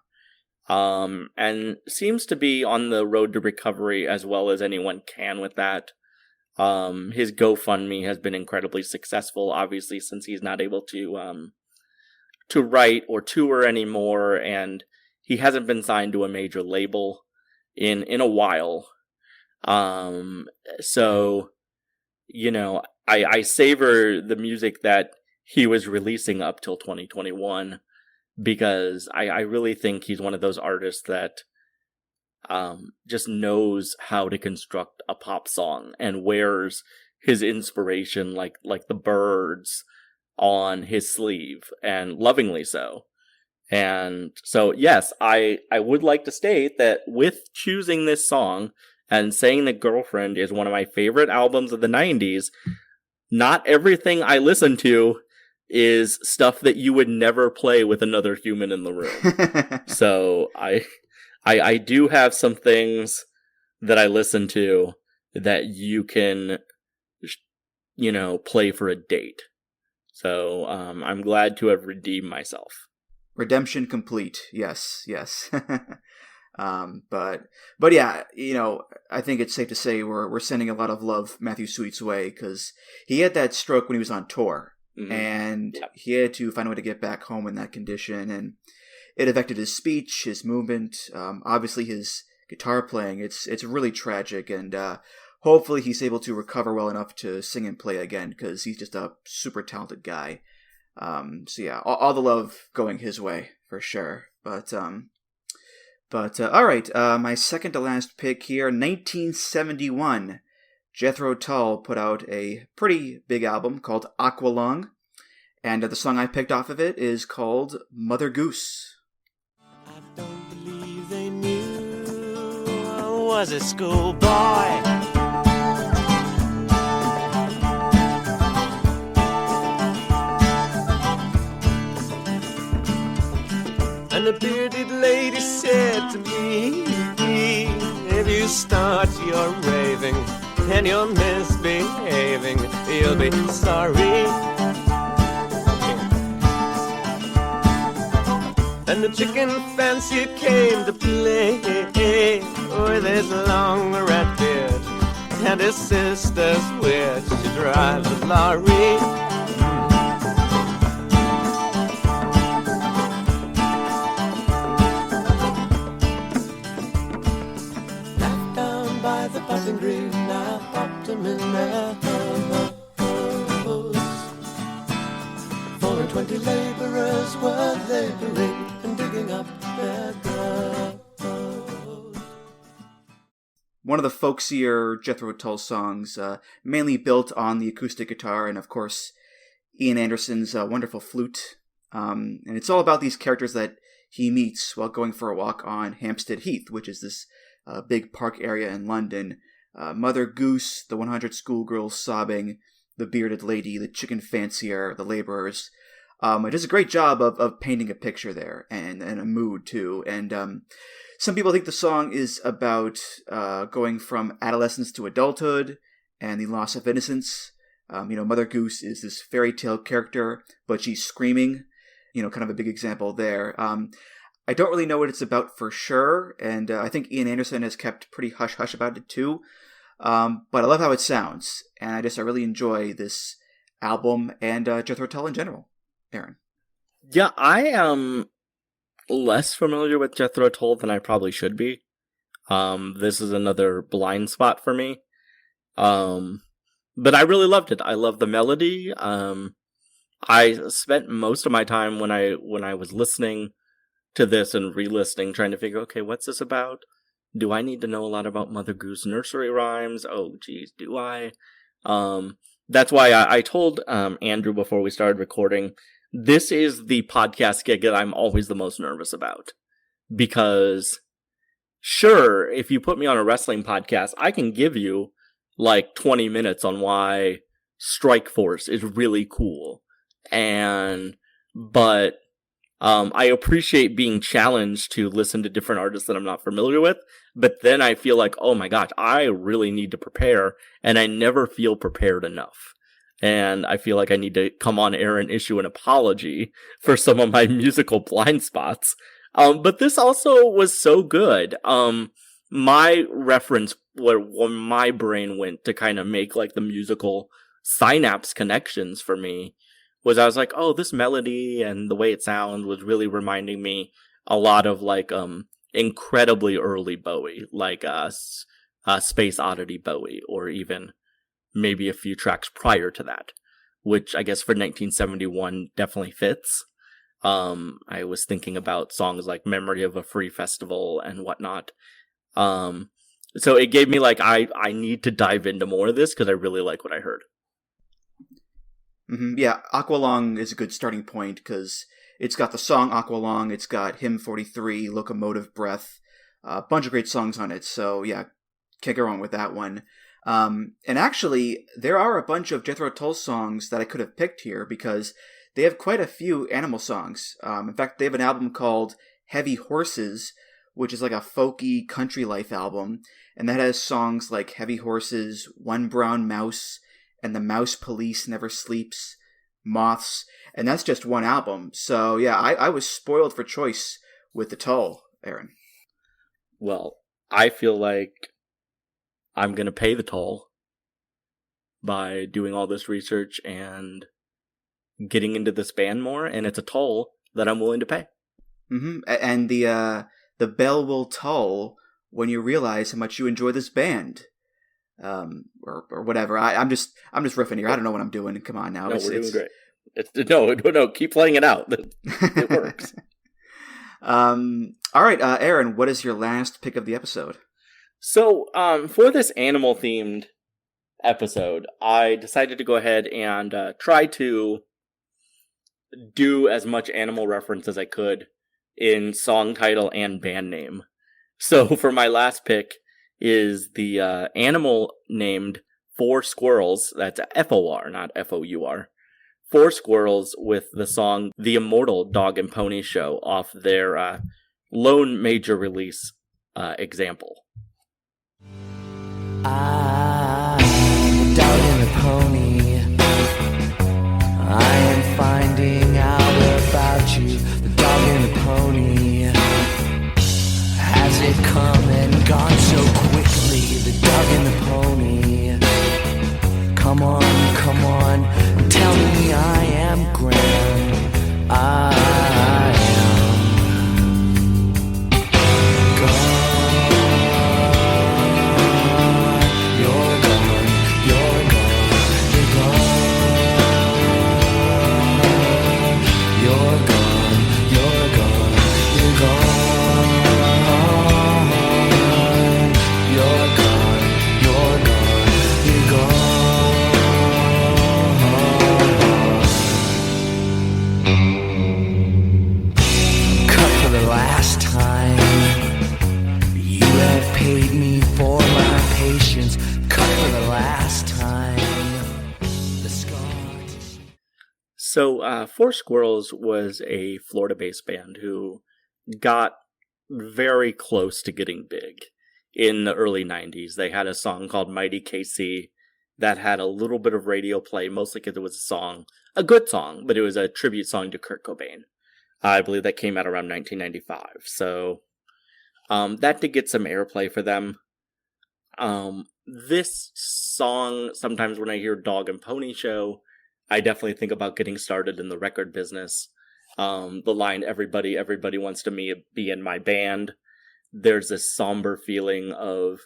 And seems to be on the road to recovery as well as anyone can with that. His GoFundMe has been incredibly successful, obviously, since he's not able to write or tour anymore, and he hasn't been signed to a major label in a while. So, you know, I savor the music that he was releasing up till 2021, because I really think he's one of those artists that just knows how to construct a pop song and wears his inspiration like the Byrds on his sleeve, and lovingly so. And so, yes, I would like to state that with choosing this song and saying that Girlfriend is one of my favorite albums of the 90s, not everything I listen to is stuff that you would never play with another human in the room. So I do have some things that I listen to that you can, play for a date. So I'm glad to have redeemed myself. Redemption complete. Yes. But yeah, I think it's safe to say we're sending a lot of love Matthew Sweet's way, because he had that stroke when he was on tour. Mm-hmm. And he had to find a way to get back home in that condition, and it affected his speech, his movement, obviously his guitar playing. It's really tragic, and hopefully he's able to recover well enough to sing and play again, because he's just a super talented guy. So yeah, all the love going his way for sure. But all right, my second to last pick here, 1971. Jethro Tull put out a pretty big album called Aqualung, and the song I picked off of it is called Mother Goose. I don't believe they knew I was a schoolboy. And the bearded lady said to me, if you start your raving and you're misbehaving, you'll be sorry. And the chicken fancier came to play with his long red beard and his sister's witch to drive the lorry. The potting green, I popped him in their hose. 420 laborers were laboring and digging up their graves. One of the folksier Jethro Tull songs, mainly built on the acoustic guitar and, of course, Ian Anderson's wonderful flute. And it's all about these characters that he meets while going for a walk on Hampstead Heath, which is this big park area in London. Mother Goose, the 100 schoolgirls sobbing, the bearded lady, the chicken fancier, the laborers. It does a great job of painting a picture there and a mood too. And some people think the song is about going from adolescence to adulthood and the loss of innocence. Mother Goose is this fairy tale character, but she's screaming, kind of a big example there. I don't really know what it's about for sure, and I think Ian Anderson has kept pretty hush-hush about it too. But I love how it sounds, and I really enjoy this album and Jethro Tull in general. Erin. Yeah, I am less familiar with Jethro Tull than I probably should be. This is another blind spot for me. But I really loved it. I love the melody. I spent most of my time when I was listening to this and re-listening, trying to figure, okay, what's this about? Do I need to know a lot about Mother Goose nursery rhymes? Oh, geez, do I? That's why I told Andrew before we started recording, this is the podcast gig that I'm always the most nervous about. Because, sure, if you put me on a wrestling podcast, I can give you like 20 minutes on why Strike Force is really cool. But I appreciate being challenged to listen to different artists that I'm not familiar with, but then I feel like, oh my gosh, I really need to prepare, and I never feel prepared enough. And I feel like I need to come on air and issue an apology for some of my musical blind spots. But this also was so good. My reference, where my brain went to kind of make like the musical synapse connections for me, was I was like, oh, this melody and the way it sounds was really reminding me a lot of like incredibly early Bowie, like Space Oddity Bowie, or even maybe a few tracks prior to that, which I guess for 1971 definitely fits. I was thinking about songs like Memory of a Free Festival and whatnot. So it gave me like, I need to dive into more of this because I really like what I heard. Mm-hmm. Yeah, Aqualung is a good starting point because it's got the song Aqualung, it's got Hymn 43, Locomotive Breath, a bunch of great songs on it. So yeah, can't go wrong with that one. And actually, there are a bunch of Jethro Tull songs that I could have picked here because they have quite a few animal songs. In fact, they have an album called Heavy Horses, which is like a folky country life album. And that has songs like Heavy Horses, One Brown Mouse, and The Mouse Police Never Sleeps, Moths. And that's just one album. So yeah, I was spoiled for choice with the Tull, Erin. Well, I feel like I'm going to pay the toll by doing all this research and getting into this band more, and it's a toll that I'm willing to pay. Mm-hmm. And the bell will toll when you realize how much you enjoy this band, or whatever. I'm just riffing here. I don't know what I'm doing. Come on now. No, we're doing great. No, keep playing it out. It works. All right, Erin, what is your last pick of the episode? So, for this animal-themed episode, I decided to go ahead and try to do as much animal reference as I could in song title and band name. So, for my last pick is the animal named Four Squirrels. That's F-O-R, not F-O-U-R. Four Squirrels with the song The Immortal Dog and Pony Show off their lone major release, Example. I'm the dog and the pony. I am finding out about you. The dog and the pony. Has it come and gone so quickly? The dog and the pony. Come on, tell me I am grand. I am gone. You're So, Four Squirrels was a Florida-based band who got very close to getting big in the early 90s. They had a song called Mighty KC that had a little bit of radio play, mostly because it was a good song, but it was a tribute song to Kurt Cobain. I believe that came out around 1995. So that did get some airplay for them. This song, sometimes when I hear Dog and Pony Show, I definitely think about getting started in the record business. The line, everybody wants to be in my band. There's this somber feeling of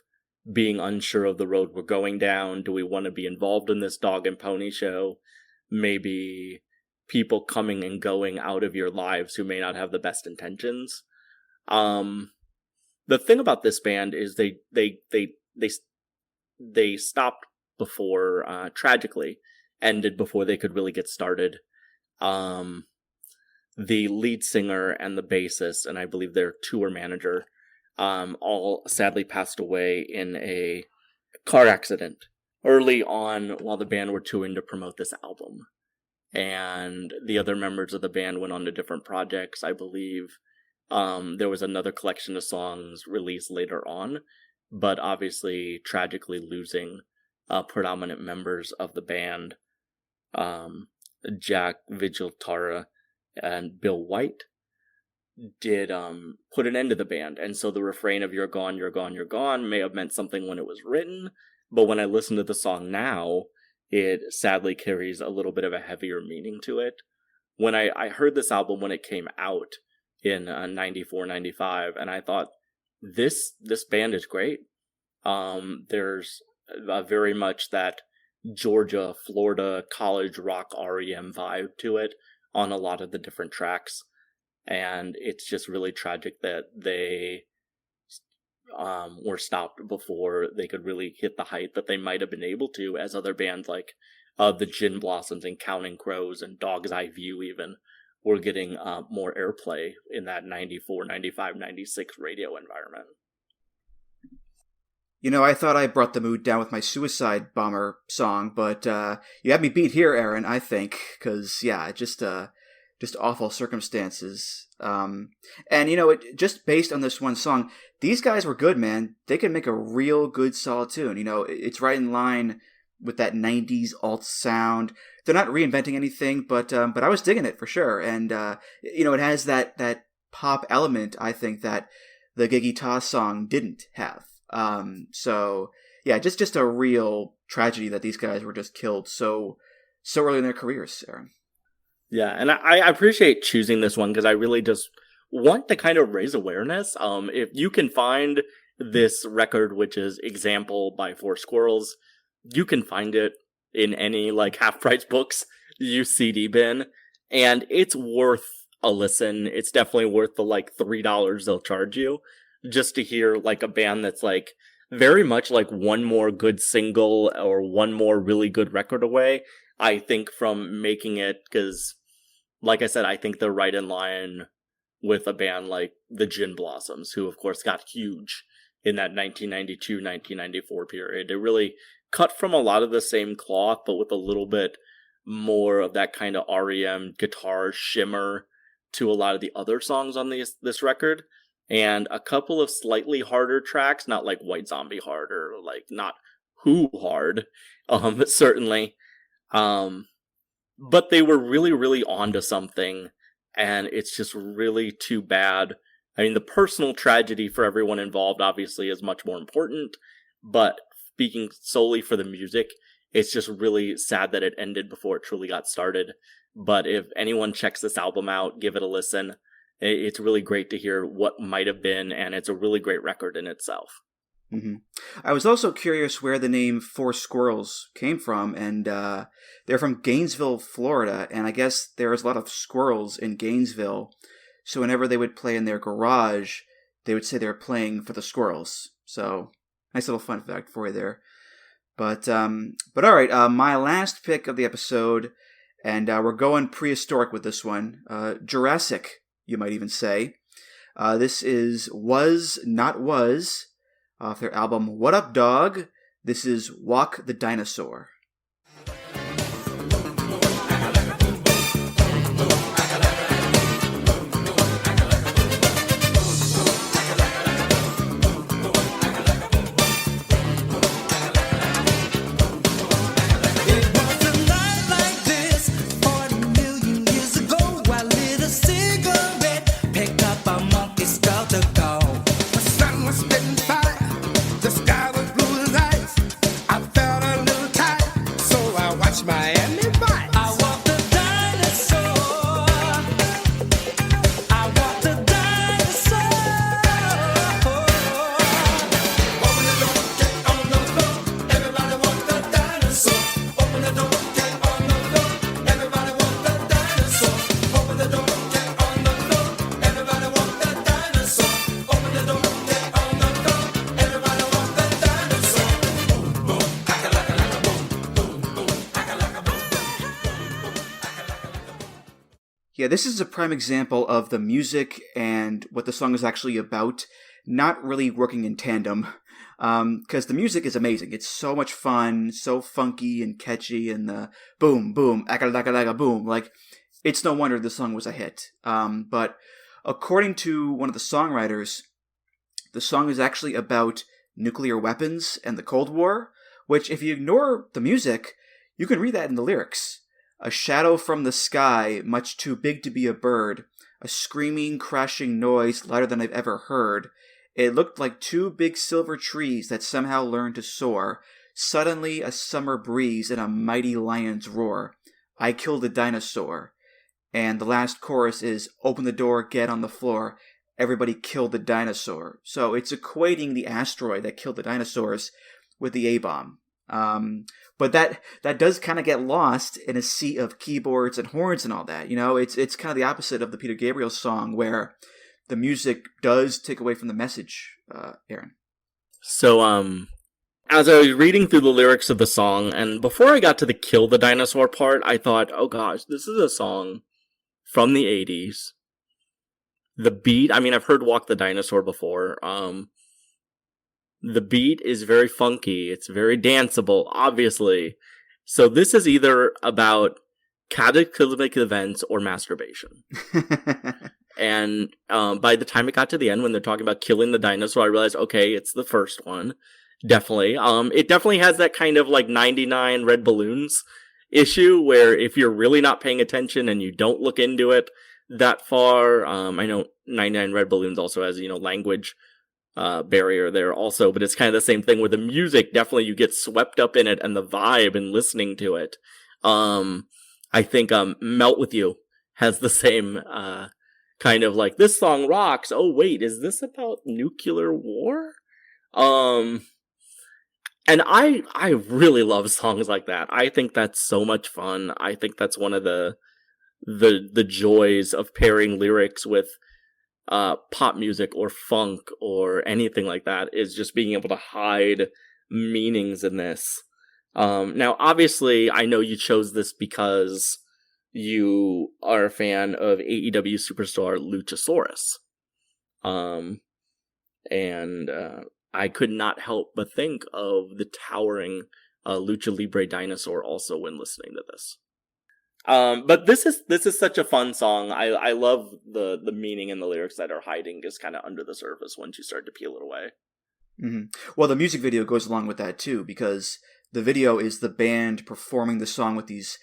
being unsure of the road we're going down. Do we want to be involved in this Dog and Pony Show? Maybe people coming and going out of your lives who may not have the best intentions. The thing about this band is they stopped before, tragically, ended before they could really get started. The lead singer and the bassist, and I believe their tour manager, all sadly passed away in a car accident early on while the band were touring to promote this album. And the other members of the band went on to different projects, I believe. There was another collection of songs released later on, but obviously tragically losing predominant members of the band, Jack Vigiltara and Bill White, did put an end to the band. And so the refrain of "You're gone, you're gone, you're gone" may have meant something when it was written, but when I listen to the song now, it sadly carries a little bit of a heavier meaning to it. When I heard this album when it came out in 94, 95, and I thought, this band is great. There's very much that Georgia, Florida, college rock REM vibe to it on a lot of the different tracks. And it's just really tragic that they were stopped before they could really hit the height that they might have been able to, as other bands like the Gin Blossoms and Counting Crows and Dog's Eye View even were getting more airplay in that 94, 95, 96 radio environment. You know, I thought I brought the mood down with my Suicide Bomber song, but you had me beat here, Erin, I think, because, yeah, just awful circumstances. And, you know, just based on this one song, these guys were good, man. They could make a real good, solid tune. You know, it's right in line with that 90s alt sound. They're not reinventing anything, but I was digging it for sure. And, you know, it has that pop element, I think, that the Geggy Tah song didn't have. So, yeah, just a real tragedy that these guys were just killed so early in their careers, Erin. Yeah, and I appreciate choosing this one because I really just want to kind of raise awareness. If you can find this record, which is Example by Four Squirrels, you can find it in any like half-price books used CD bin, and it's worth a listen. It's definitely worth the like $3 they'll charge you just to hear like a band that's like very much like one more good single or one more really good record away, I think, from making it, because like I said, I think they're right in line with a band like the Gin Blossoms, who of course got huge in that 1992-1994 period. They really cut from a lot of the same cloth, but with a little bit more of that kind of REM guitar shimmer to a lot of the other songs on this record. And a couple of slightly harder tracks, not like White Zombie hard or like not Who hard, certainly. But they were really, really onto something, and it's just really too bad. I mean, the personal tragedy for everyone involved obviously is much more important, but speaking solely for the music, it's just really sad that it ended before it truly got started. But if anyone checks this album out, give it a listen. It's really great to hear what might have been, and it's a really great record in itself. Mm-hmm. I was also curious where the name Four Squirrels came from, and they're from Gainesville, Florida, and I guess there's a lot of squirrels in Gainesville, so whenever they would play in their garage, they would say they were playing for the squirrels. So, nice little fun fact for you there. But all right, my last pick of the episode, and we're going prehistoric with this one, Jurassic, you might even say. This is Was Not Was, off their album What Up Dog. This is Walk the Dinosaur. Yeah, this is a prime example of the music and what the song is actually about not really working in tandem. Because the music is amazing. It's so much fun, so funky and catchy, and the boom, boom, aka boom. Like, it's no wonder the song was a hit. But according to one of the songwriters, the song is actually about nuclear weapons and the Cold War, which, if you ignore the music, you can read that in the lyrics. A shadow from the sky, much too big to be a bird, a screaming, crashing noise louder than I've ever heard. It looked like two big silver trees that somehow learned to soar. Suddenly a summer breeze and a mighty lion's roar. I killed a dinosaur. And the last chorus is, open the door, get on the floor. Everybody killed the dinosaur. So it's equating the asteroid that killed the dinosaurs with the A-bomb. But that does kind of get lost in a sea of keyboards and horns and all that. You know, it's kind of the opposite of the Peter Gabriel song where the music does take away from the message, Erin. So, as I was reading through the lyrics of the song, and before I got to the kill the dinosaur part, I thought, oh gosh, this is a song from the 80s. The beat, I mean, I've heard Walk the Dinosaur before. The beat is very funky. It's very danceable, obviously. So this is either about cataclysmic events or masturbation. And by the time it got to the end, when they're talking about killing the dinosaur, I realized, okay, it's the first one. Definitely. It definitely has that kind of like 99 red balloons issue where if you're really not paying attention and you don't look into it that far, I know 99 red balloons also has, language barrier there also, but it's kind of the same thing with the music. Definitely you get swept up in it and the vibe and listening to it. I think Melt With You has the same kind of like, this song rocks. Oh wait, is this about nuclear war? And I really love songs like that. I think that's so much fun. I think that's one of the joys of pairing lyrics with pop music or funk or anything like that, is just being able to hide meanings in this. Now, obviously, I know you chose this because you are a fan of AEW superstar Luchasaurus. And I could not help but think of the towering Lucha Libre dinosaur also when listening to this. But this is such a fun song. I love the meaning and the lyrics that are hiding just kind of under the surface once you start to peel it away. Mm-hmm. Well, the music video goes along with that too, because the video is the band performing the song with these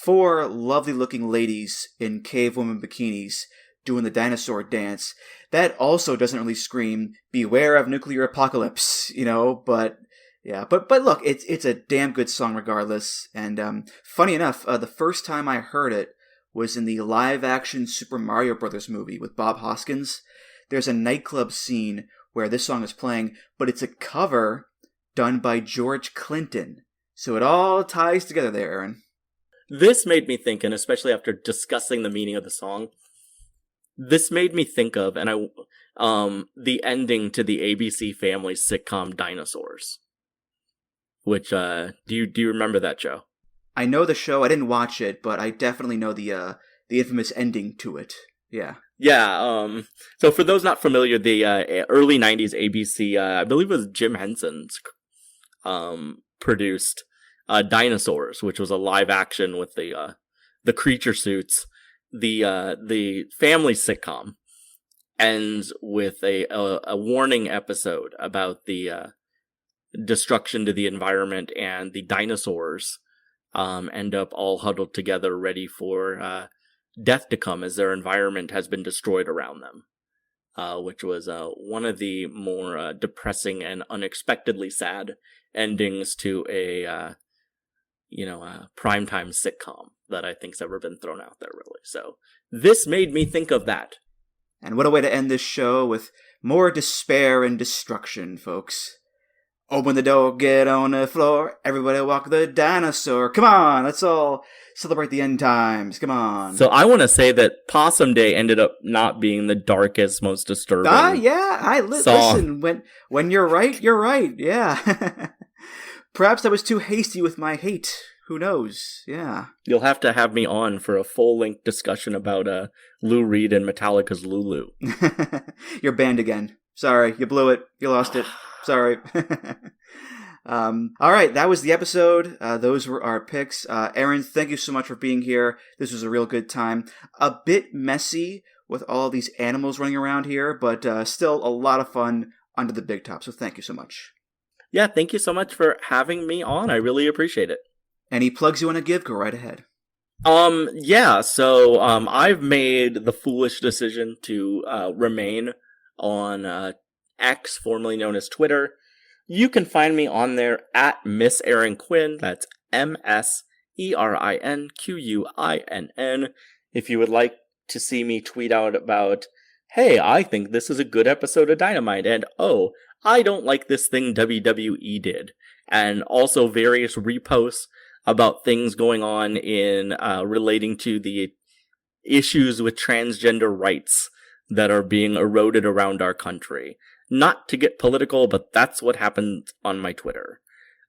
4 lovely-looking ladies in cave woman bikinis doing the dinosaur dance. That also doesn't really scream, beware of nuclear apocalypse, but yeah, but look, it's a damn good song regardless. And funny enough, the first time I heard it was in the live-action Super Mario Brothers movie with Bob Hoskins. There's a nightclub scene where this song is playing, but it's a cover done by George Clinton. So it all ties together there, Erin. This made me think, and especially after discussing the meaning of the song, this made me think of, the ending to the ABC Family sitcom Dinosaurs. Which, do you remember that show? I know the show. I didn't watch it, but I definitely know the infamous ending to it. Yeah. Yeah. So for those not familiar, the early '90s ABC, I believe it was Jim Henson's, produced Dinosaurs, which was a live action with the creature suits. The family sitcom ends with a warning episode about the destruction to the environment, and the dinosaurs end up all huddled together ready for death to come as their environment has been destroyed around them, which was one of the more depressing and unexpectedly sad endings to a primetime sitcom that I think's ever been thrown out there, really. So this made me think of that. And what a way to end this show, with more despair and destruction, folks. Open the door, get on the floor, everybody walk the dinosaur. Come on, let's all celebrate the end times. Come on. So I want to say that Possum Day ended up not being the darkest, most disturbing yeah. Listen, when you're right, you're right. Yeah. Perhaps I was too hasty with my hate. Who knows? Yeah. You'll have to have me on for a full-length discussion about Lou Reed and Metallica's Lulu. You're banned again. Sorry, you blew it. You lost it. Sorry. All right, that was the episode. Those were our picks. Erin, thank you so much for being here. This was a real good time. A bit messy with all these animals running around here, but still a lot of fun under the big top. So thank you so much. Yeah, thank you so much for having me on. I really appreciate it. Any plugs you want to give? Go right ahead. So I've made the foolish decision to remain on X, formerly known as Twitter. You can find me on there at Miss Erin Quinn. That's MSERINQUINN. If you would like to see me tweet out about, hey, I think this is a good episode of Dynamite, and oh, I don't like this thing WWE did. And also various reposts about things going on in relating to the issues with transgender rights that are being eroded around our country. Not to get political, but that's what happened on my Twitter.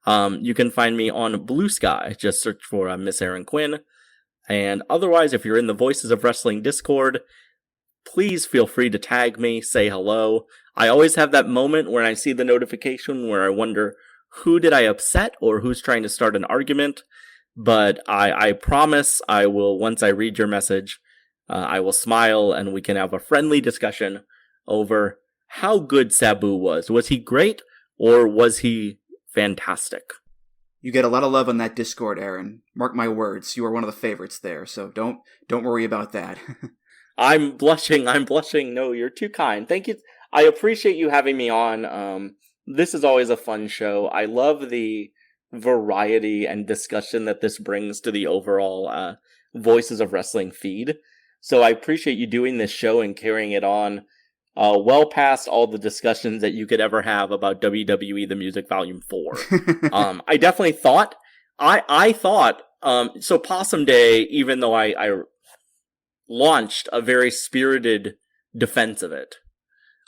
You can find me on Bluesky. Just search for Miss Erin Quinn. And otherwise, if you're in the Voices of Wrestling Discord, please feel free to tag me, say hello. I always have that moment when I see the notification where I wonder, who did I upset or who's trying to start an argument? But I promise I will, once I read your message, I will smile and we can have a friendly discussion over how good Sabu was. Was he great or was he fantastic? You get a lot of love on that Discord, Erin. Mark my words, you are one of the favorites there, so don't worry about that. I'm blushing. No, you're too kind. Thank you. I appreciate you having me on. This is always a fun show. I love the variety and discussion that this brings to the overall Voices of Wrestling feed. So I appreciate you doing this show and carrying it on well past all the discussions that you could ever have about WWE The Music Volume 4. I definitely thought, I thought, so Possum Day, even though I launched a very spirited defense of it,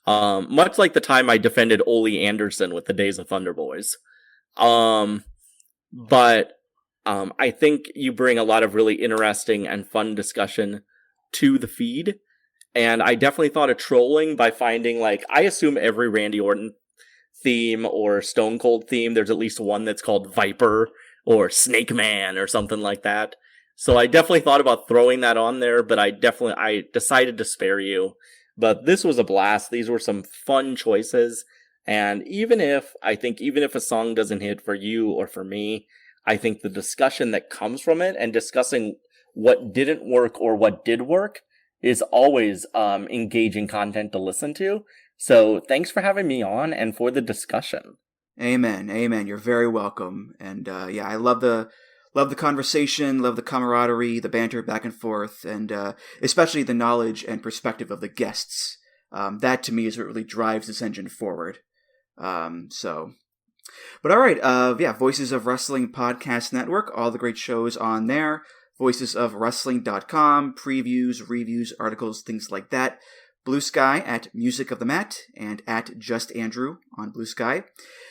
much like the time I defended Ole Anderson with the Days of Thunder Boys. But I think you bring a lot of really interesting and fun discussion to the feed. And I definitely thought of trolling by finding, like, I assume every Randy Orton theme or Stone Cold theme, there's at least one that's called Viper or Snake Man or something like that. So I definitely thought about throwing that on there, but I decided to spare you. But this was a blast. These were some fun choices. And even if a song doesn't hit for you or for me, I think the discussion that comes from it and discussing what didn't work or what did work is always engaging content to listen to. So thanks for having me on and for the discussion. Amen. You're very welcome. And I love the conversation, love the camaraderie, the banter back and forth, and especially the knowledge and perspective of the guests. That to me is what really drives this engine forward. But all right, Voices of Wrestling Podcast Network, all the great shows on there. voicesofwrestling.com, previews, reviews, articles, things like that. Bluesky at Music of the Mat and at Just Andrew on Bluesky.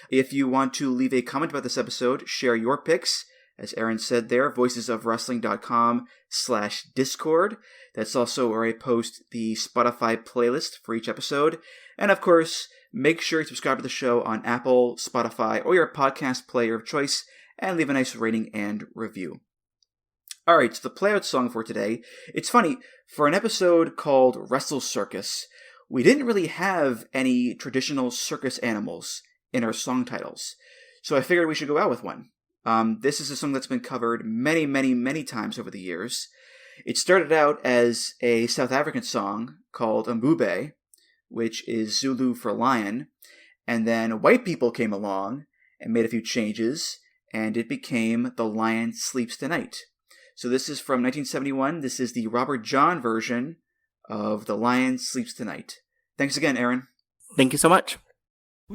If you want to leave a comment about this episode, share your picks. As Erin said there, voicesofwrestling.com/Discord. That's also where I post the Spotify playlist for each episode. And of course, make sure you subscribe to the show on Apple, Spotify, or your podcast player of choice, and leave a nice rating and review. All right, so the playout song for today. It's funny, for an episode called WrestleCircus, we didn't really have any traditional circus animals in our song titles. So I figured we should go out with one. This is a song that's been covered many, many, many times over the years. It started out as a South African song called Mbube, which is Zulu for lion. And then white people came along and made a few changes, and it became The Lion Sleeps Tonight. So this is from 1971. This is the Robert John version of The Lion Sleeps Tonight. Thanks again, Erin. Thank you so much. A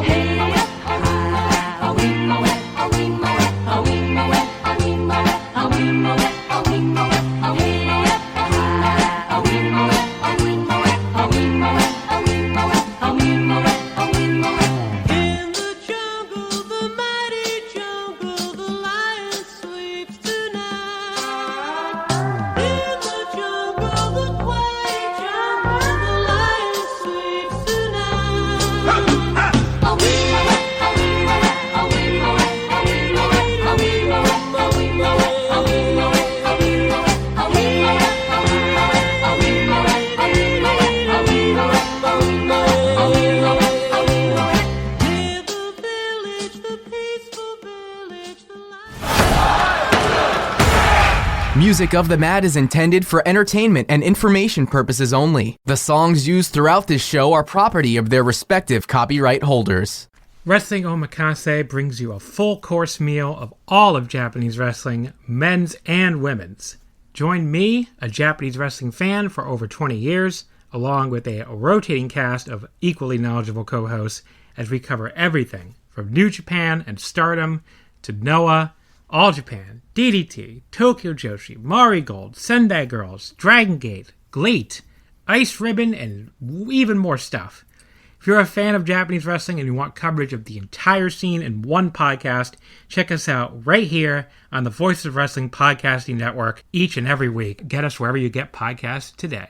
wee moe, a wee moe, a wee moe, a wee moe, a wee moe. music of the mat is intended for entertainment and information purposes only. The songs used throughout this show are property of their respective copyright holders. Wrestling Omakase brings you a full course meal of all of Japanese wrestling, men's and women's. Join me, a Japanese wrestling fan for over 20 years, along with a rotating cast of equally knowledgeable co-hosts as we cover everything from New Japan and Stardom to Noah, All Japan, DDT, Tokyo Joshi, Mari Gold, Sendai Girls, Dragon Gate, GLEAT, Ice Ribbon, and even more stuff. If you're a fan of Japanese wrestling and you want coverage of the entire scene in one podcast, check us out right here on the Voices of Wrestling Podcasting Network each and every week. Get us wherever you get podcasts today.